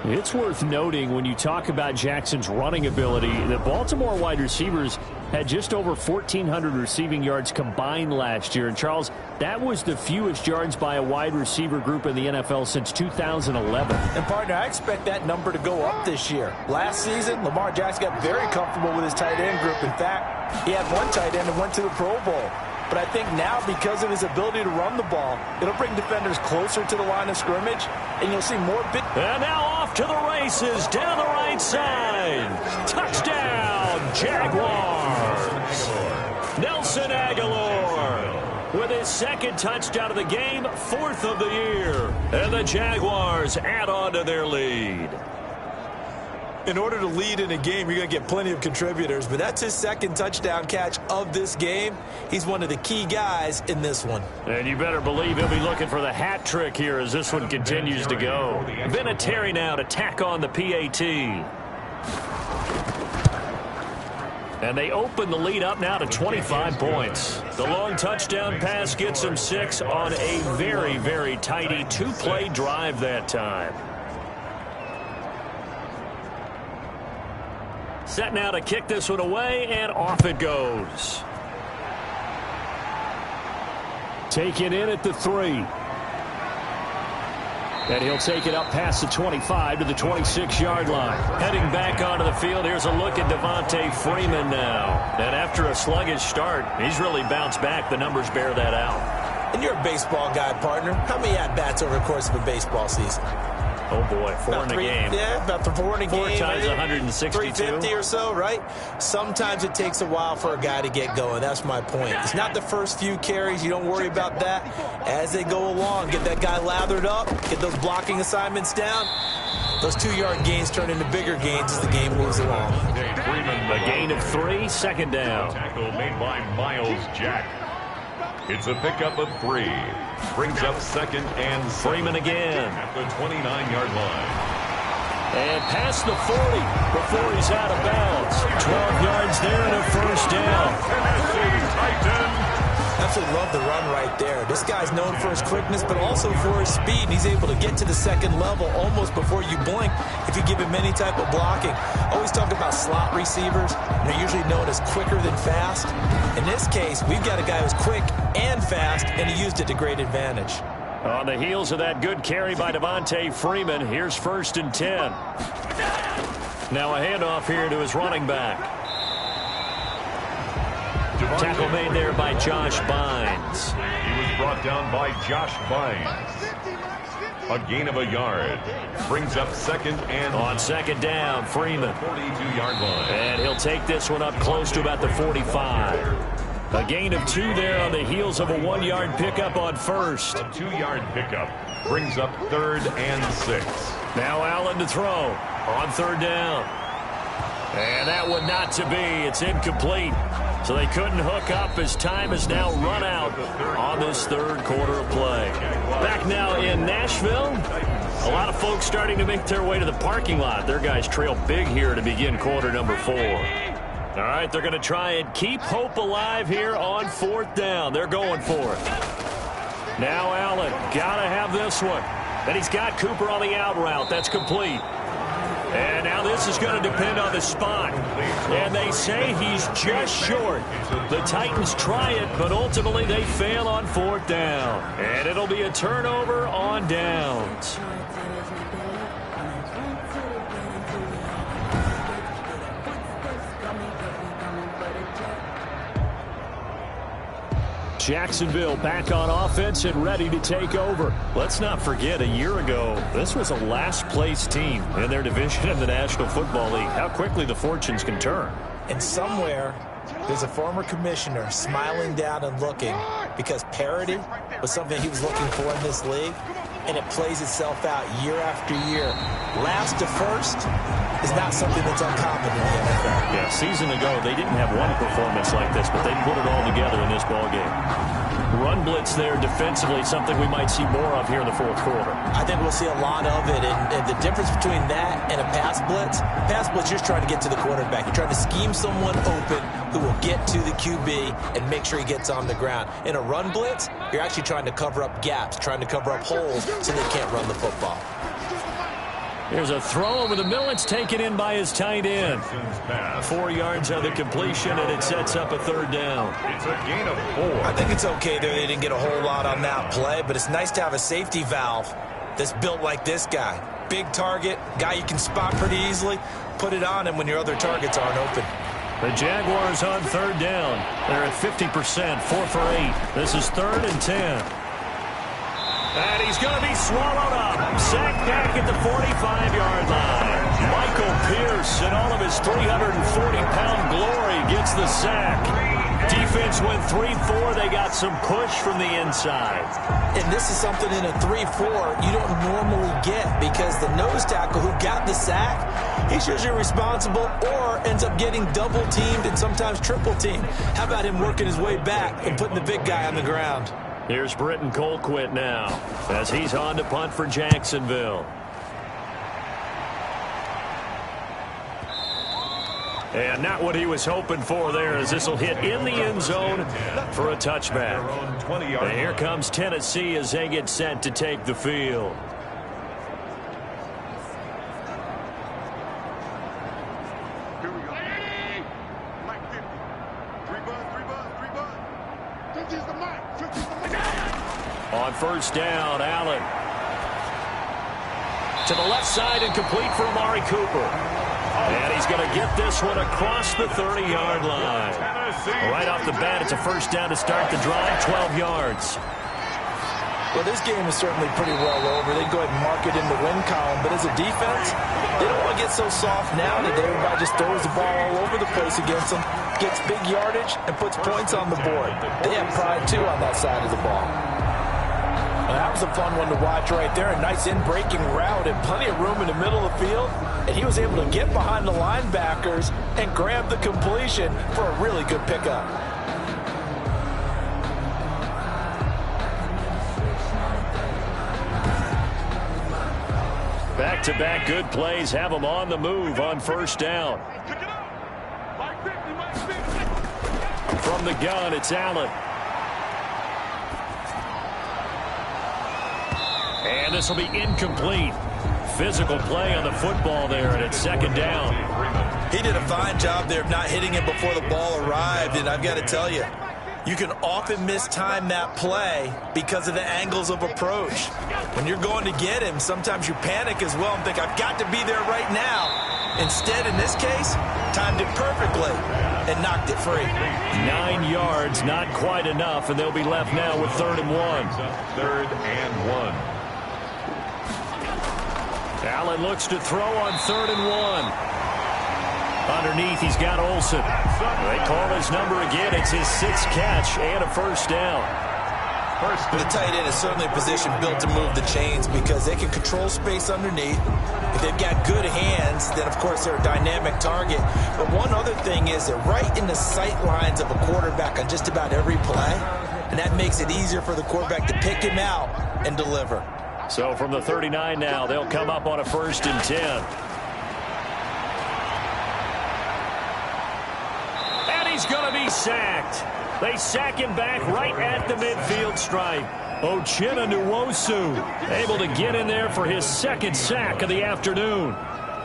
It's worth noting when you talk about Jackson's running ability that Baltimore wide receivers had just over 1,400 receiving yards combined last year. And, Charles, that was the fewest yards by a wide receiver group in the NFL since 2011. And, partner, I expect that number to go up this year. Last season, Lamar Jackson got very comfortable with his tight end group. In fact, he had one tight end that went to the Pro Bowl. But I think now, because of his ability to run the ball, it'll bring defenders closer to the line of scrimmage, and you'll see more big. And now off to the races down the right side. Touchdown, Jaguars. Nelson Aguilar with his second touchdown of the game, 4th of the year. And the Jaguars add on to their lead. In order to lead in a game, you're going to get plenty of contributors, but that's his second touchdown catch of this game. He's one of the key guys in this one. And you better believe he'll be looking for the hat trick here as this one continues to go. Vinatieri now to tack on the PAT. And they open the lead up now to 25 points. The long touchdown pass gets them 6 on a very, very tidy 2-play drive that time. Set now to kick this one away, and off it goes. Taken in at the 3. And he'll take it up past the 25 to the 26-yard line. Heading back onto the field, here's a look at Devontae Freeman now. And after a sluggish start, he's really bounced back. The numbers bear that out. And you're a baseball guy, partner. How many at-bats over the course of a baseball season? Oh, boy, 4 in a game. Yeah, about 4 in a game. 4 times 162. 350 or so, right? Sometimes it takes a while for a guy to get going. That's my point. It's not the first few carries. You don't worry about that. As they go along, get that guy lathered up, get those blocking assignments down. Those 2-yard gains turn into bigger gains as the game moves along. A gain of 3, second down. Tackle made by Miles Jack. It's a pickup of 3. Brings up 2nd and 7. Freeman again. At the 29-yard line. And past the 40 before he's out of bounds. 12 yards there and a first down. Tennessee Titans. Absolutely love the run right there. This guy's known for his quickness, but also for his speed. He's able to get to the second level almost before you blink if you give him any type of blocking. Always talk about slot receivers. They're usually known as quicker than fast. In this case, we've got a guy who's quick and fast, and he used it to great advantage. On the heels of that good carry by Devontae Freeman, here's 1st and 10. Now a handoff here to his running back. Tackle made there by Josh Bynes. He was brought down by Josh Bynes. A gain of a yard. Brings up 2nd and... On 2nd down, Freeman. 42-yard line. And he'll take this one up close to about the 45. A gain of 2 there on the heels of a 1-yard pickup on 1st. A 2-yard pickup. Brings up 3rd and 6. Now Allen to throw on 3rd down. And that one not to be. It's incomplete. So they couldn't hook up as time has now run out on this 3rd quarter of play. Back now in Nashville. A lot of folks starting to make their way to the parking lot. Their guys trail big here to begin quarter number 4. All right, they're going to try and keep hope alive here on 4th down. They're going for it. Now Allen, got to have this one. And he's got Cooper on the out route. That's complete. And now this is going to depend on the spot. And they say he's just short. The Titans try it, but ultimately they fail on 4th down. And it'll be a turnover on downs. Jacksonville back on offense and ready to take over. Let's not forget, a year ago, this was a last-place team in their division in the National Football League. How quickly the fortunes can turn. And somewhere, there's a former commissioner smiling down and looking because parity was something he was looking for in this league, and it plays itself out year after year. Last to first is not something that's uncommon in the NFL. Yeah, a season ago, they didn't have one performance like this, but they put it all together in this ballgame. Run blitz there defensively, something we might see more of here in the 4th quarter. I think we'll see a lot of it, and the difference between that and a pass blitz, you're just trying to get to the quarterback. You're trying to scheme someone open who will get to the QB and make sure he gets on the ground. In a run blitz, you're actually trying to cover up gaps, trying to cover up holes so they can't run the football. Here's a throw over the middle. It's taken in by his tight end. 4 yards on the completion, and it sets up a 3rd down. It's a gain of 4. I think it's okay there. They didn't get a whole lot on that play, but it's nice to have a safety valve that's built like this guy. Big target, guy you can spot pretty easily. Put it on him when your other targets aren't open. The Jaguars on third down. They're at 50%, 4 for 8. This is 3rd and 10. And he's going to be swallowed up. Sacked back at the 45-yard line. Michael Pierce, in all of his 340-pound glory, gets the sack. Defense went 3-4. They got some push from the inside. And this is something in a 3-4 you don't normally get, because the nose tackle who got the sack, he's usually responsible or ends up getting double-teamed and sometimes triple-teamed. How about him working his way back and putting the big guy on the ground? Here's Britton Colquitt now as he's on to punt for Jacksonville. And not what he was hoping for there, as this will hit in the end zone for a touchback. And here comes Tennessee as they get set to take the field. On first down, Allen. To the left side and complete for Amari Cooper. And he's going to get this one across the 30-yard line. Right off the bat, it's a first down to start the drive, 12 yards. Well, this game is certainly pretty well over. They go ahead and mark it in the win column. But as a defense, they don't want to get so soft now that everybody just throws the ball all over the place against them, gets big yardage, and puts points on the board. They have pride, too, on that side of the ball. Well, that was a fun one to watch right there. A nice in-breaking route and plenty of room in the middle of the field. And he was able to get behind the linebackers and grab the completion for a really good pickup. Back-to-back good plays have them on the move on first down. From the gun, it's Allen. And this will be incomplete. Physical play on the football there, and it's second down. He did a fine job there of not hitting it before the ball arrived, and I've got to tell you, you can often mistime that play because of the angles of approach. When you're going to get him, sometimes you panic as well and think, I've got to be there right now. Instead, in this case, timed it perfectly and knocked it free. 9 yards, not quite enough, and they'll be left now with 3rd and 1. 3rd and 1. Allen looks to throw on 3rd and 1. Underneath, he's got Olsen. They call his number again. It's his 6th catch and a first down. The tight end is certainly a position built to move the chains because they can control space underneath. If they've got good hands, then, of course, they're a dynamic target. But one other thing is they're right in the sight lines of a quarterback on just about every play, and that makes it easier for the quarterback to pick him out and deliver. So from the 39 now, they'll come up on a 1st and 10. And he's going to be sacked. They sack him back right at the midfield stripe. Uchenna Nwosu able to get in there for his 2nd sack of the afternoon.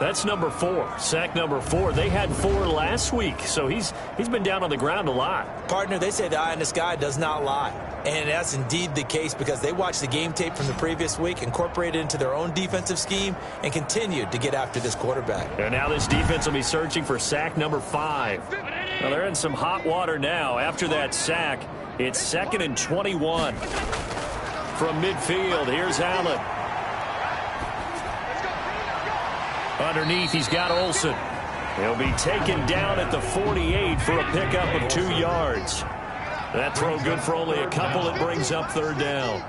That's number 4, sack number 4. They had 4 last week, so he's been down on the ground a lot. Partner, they say the eye in the sky does not lie. And that's indeed the case because they watched the game tape from the previous week, incorporated it into their own defensive scheme, and continued to get after this quarterback. And now this defense will be searching for sack number 5. Well, they're in some hot water now. After that sack, it's 2nd and 21. From midfield, here's Allen. Underneath, he's got Olsen. He'll be taken down at the 48 for a pickup of 2 yards. That throw good for only a couple. It brings up 3rd down.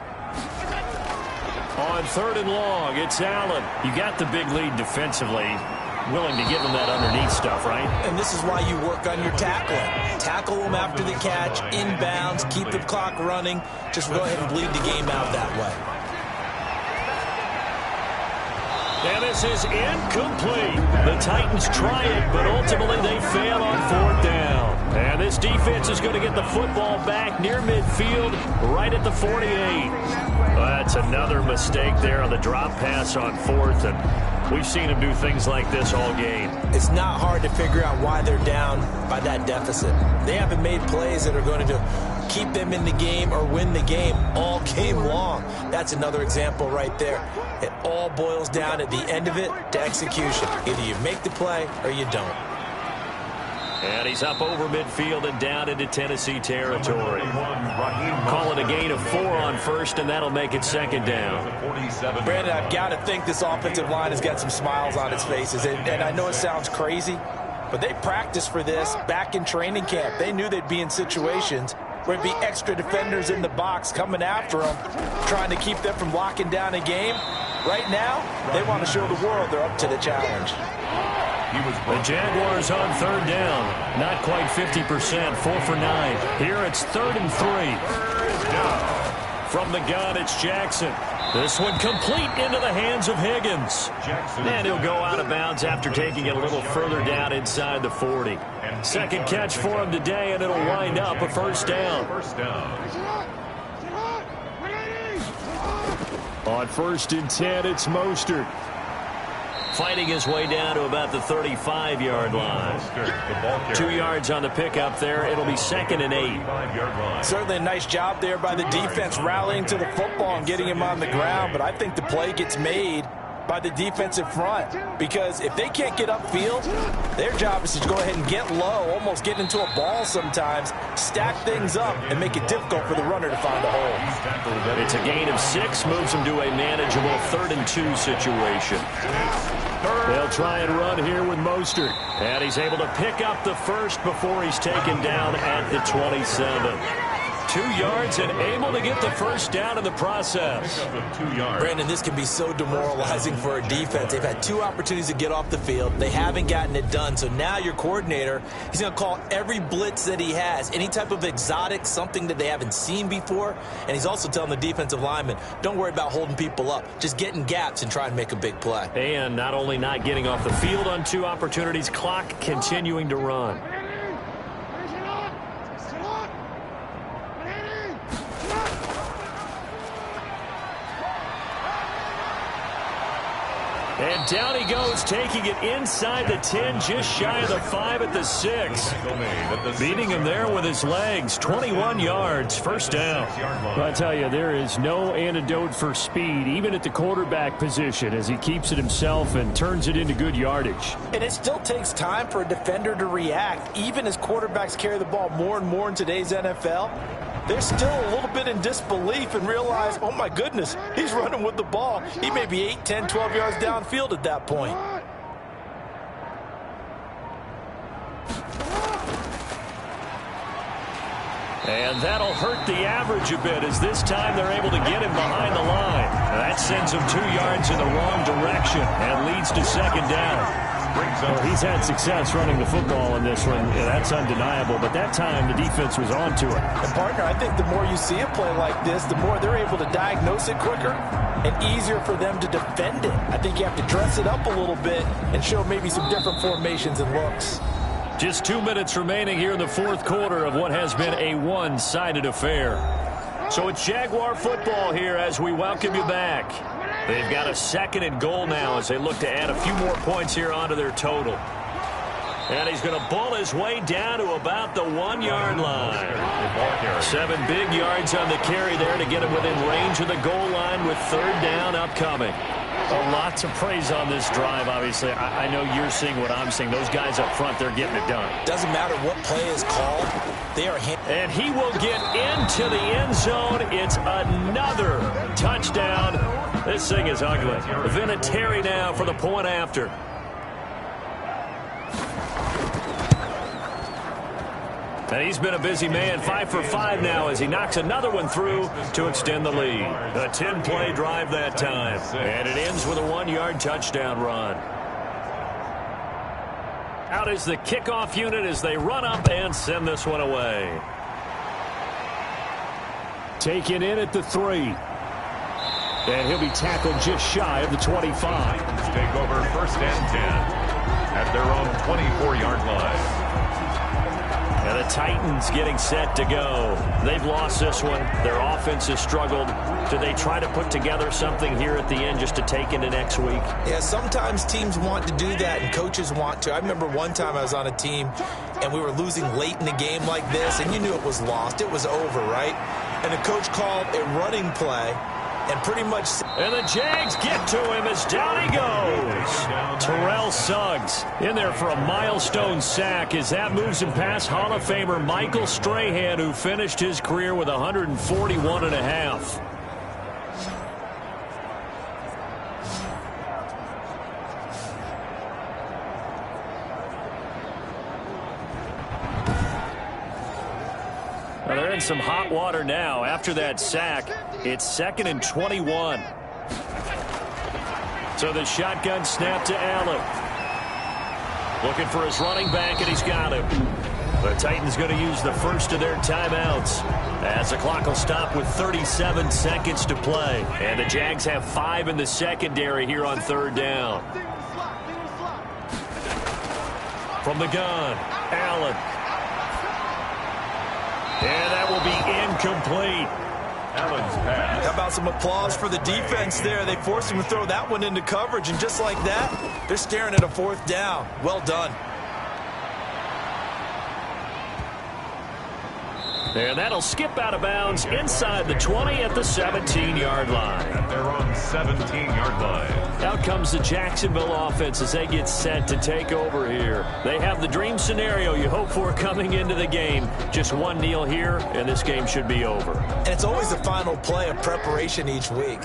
On 3rd and long, it's Allen. You got the big lead defensively. Willing to give him that underneath stuff, right? And this is why you work on your tackling. Tackle them after the catch, inbounds, keep the clock running. Just go ahead and bleed the game out that way. And this is incomplete. The Titans try it, but ultimately they fail on 4th down. And this defense is going to get the football back near midfield, right at the 48. That's another mistake there on the drop pass on 4th, and we've seen him do things like this all game. It's not hard to figure out why they're down by that deficit. They haven't made plays that are going to keep them in the game or win the game all game long. That's another example right there. It all boils down at the end of it to execution. Either you make the play or you don't. And he's up over midfield and down into Tennessee territory. Call it a gain of 4 on first, and that'll make it second down. Brandon, I've got to think this offensive line has got some smiles on its faces. And I know it sounds crazy, but they practiced for this back in training camp. They knew they'd be in situations where there'd be extra defenders in the box coming after them, trying to keep them from locking down a game. Right now, they want to show the world they're up to the challenge. The Jaguars on third down. Not quite 50%, 4 for 9. Here it's 3rd and 3. From the gun, it's Jackson. This one complete into the hands of Higgins. And he'll go out of bounds after taking it a little further down inside the 40. Second catch for him today, and it'll wind up a first down. On 1st and 10, it's Mostert. Fighting his way down to about the 35-yard line. 2 yards on the pickup there. It'll be 2nd and 8. Certainly a nice job there by the defense rallying to the football and getting him on the ground, but I think the play gets made by the defensive front, because if they can't get upfield, their job is to go ahead and get low, almost get into a ball sometimes, stack things up, and make it difficult for the runner to find a hole. It's a gain of 6, moves him to a manageable 3rd and 2 situation. They'll try and run here with Mostert. And he's able to pick up the first before he's taken down at the 27. 2 yards and able to get the first down in the process. Brandon, this can be so demoralizing for a defense. They've had 2 opportunities to get off the field. They haven't gotten it done. So now your coordinator, he's going to call every blitz that he has, any type of exotic, something that they haven't seen before. And he's also telling the defensive linemen, don't worry about holding people up. Just get in gaps and try and make a big play. And not only not getting off the field on 2 opportunities, clock continuing to run. And down he goes, taking it inside the 10, just shy of the 5 at the 6. Beating him there with his legs, 21 yards, first down. Well, I tell you, there is no antidote for speed, even at the quarterback position, as he keeps it himself and turns it into good yardage. And it still takes time for a defender to react, even as quarterbacks carry the ball more and more in today's NFL. They're still a little bit in disbelief and realize, oh, my goodness, he's running with the ball. He may be 8, 10, 12 yards downfield at that point. And that'll hurt the average a bit, as this time they're able to get him behind the line. That sends him 2 yards in the wrong direction and leads to second down. Well, he's had success running the football in this one. Yeah, that's undeniable. But that time, the defense was on to it. And, partner, I think the more you see a play like this, the more they're able to diagnose it quicker and easier for them to defend it. I think you have to dress it up a little bit and show maybe some different formations and looks. Just 2 minutes remaining here in the 4th quarter of what has been a one-sided affair. So it's Jaguar football here as we welcome you back. They've got a 2nd and goal now as they look to add a few more points here onto their total. And he's going to bull his way down to about the 1-yard line. 7 big yards on the carry there to get him within range of the goal line with 3rd down upcoming. Lots of praise on this drive, obviously. I know you're seeing what I'm seeing. Those guys up front, they're getting it done. Doesn't matter what play is called. They are and he will get into the end zone. It's another touchdown. This thing is ugly. Vinatieri now for the point after. And he's been a busy man, 5 for 5 now as he knocks another one through to extend the lead. A 10-play drive that time. And it ends with a 1-yard touchdown run. Out is the kickoff unit as they run up and send this one away. Taken in at the 3. And he'll be tackled just shy of the 25. Take over 1st and 10 at their own 24-yard line. And the Titans getting set to go. They've lost this one. Their offense has struggled. Do they try to put together something here at the end just to take into next week? Yeah, sometimes teams want to do that and coaches want to. I remember one time I was on a team and we were losing late in the game like this, and you knew it was lost. It was over, right? And the coach called a running play and pretty much And the Jags get to him as down he goes. Terrell Suggs in there for a milestone sack as that moves him past Hall of Famer Michael Strahan, who finished his career with 141.5. Well, they're in some hot water now. After that sack, it's 2nd and 21. So the shotgun snap to Allen. Looking for his running back, and he's got him. The Titans going to use the first of their timeouts as the clock will stop with 37 seconds to play. And the Jags have 5 in the secondary here on 3rd down. From the gun, Allen. And that will be incomplete. Allen's pass. How about some applause for the defense there? They forced him to throw that one into coverage, and just like that, they're staring at a 4th down. Well done. And that'll skip out of bounds inside the 20 at the 17-yard line. They're on 17-yard line. Out comes the Jacksonville offense as they get set to take over here. They have the dream scenario you hope for coming into the game. Just one kneel here, and this game should be over. And it's always the final play of preparation each week.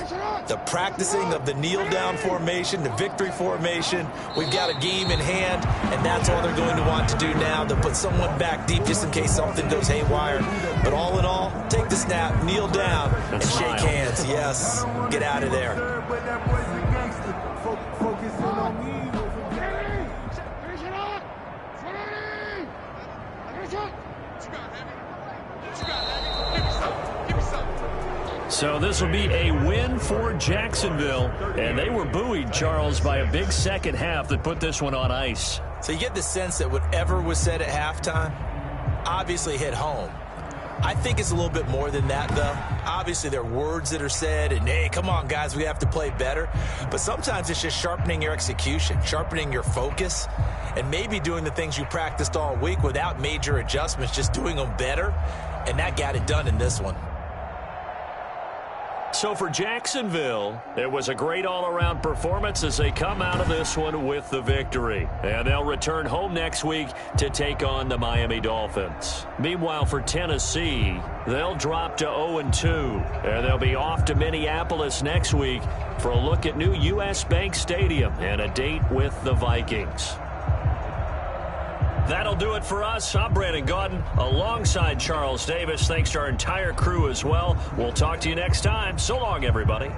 The practicing of the kneel-down formation, the victory formation. We've got a game in hand, and that's all they're going to want to do now. They'll put someone back deep just in case something goes haywire. But all in all, take the snap, kneel down, and shake hands. Yes, get out of there. So this will be a win for Jacksonville. And they were buoyed, Charles, by a big second half that put this one on ice. So you get the sense that whatever was said at halftime obviously hit home. I think it's a little bit more than that, though. Obviously, there are words that are said, and, hey, come on, guys, we have to play better. But sometimes it's just sharpening your execution, sharpening your focus, and maybe doing the things you practiced all week without major adjustments, just doing them better. And that got it done in this one. So for Jacksonville, it was a great all-around performance as they come out of this one with the victory. And they'll return home next week to take on the Miami Dolphins. Meanwhile, for Tennessee, they'll drop to 0-2. And they'll be off to Minneapolis next week for a look at new U.S. Bank Stadium and a date with the Vikings. That'll do it for us. I'm Brandon Gaudin alongside Charles Davis. Thanks to our entire crew as well. We'll talk to you next time. So long, everybody.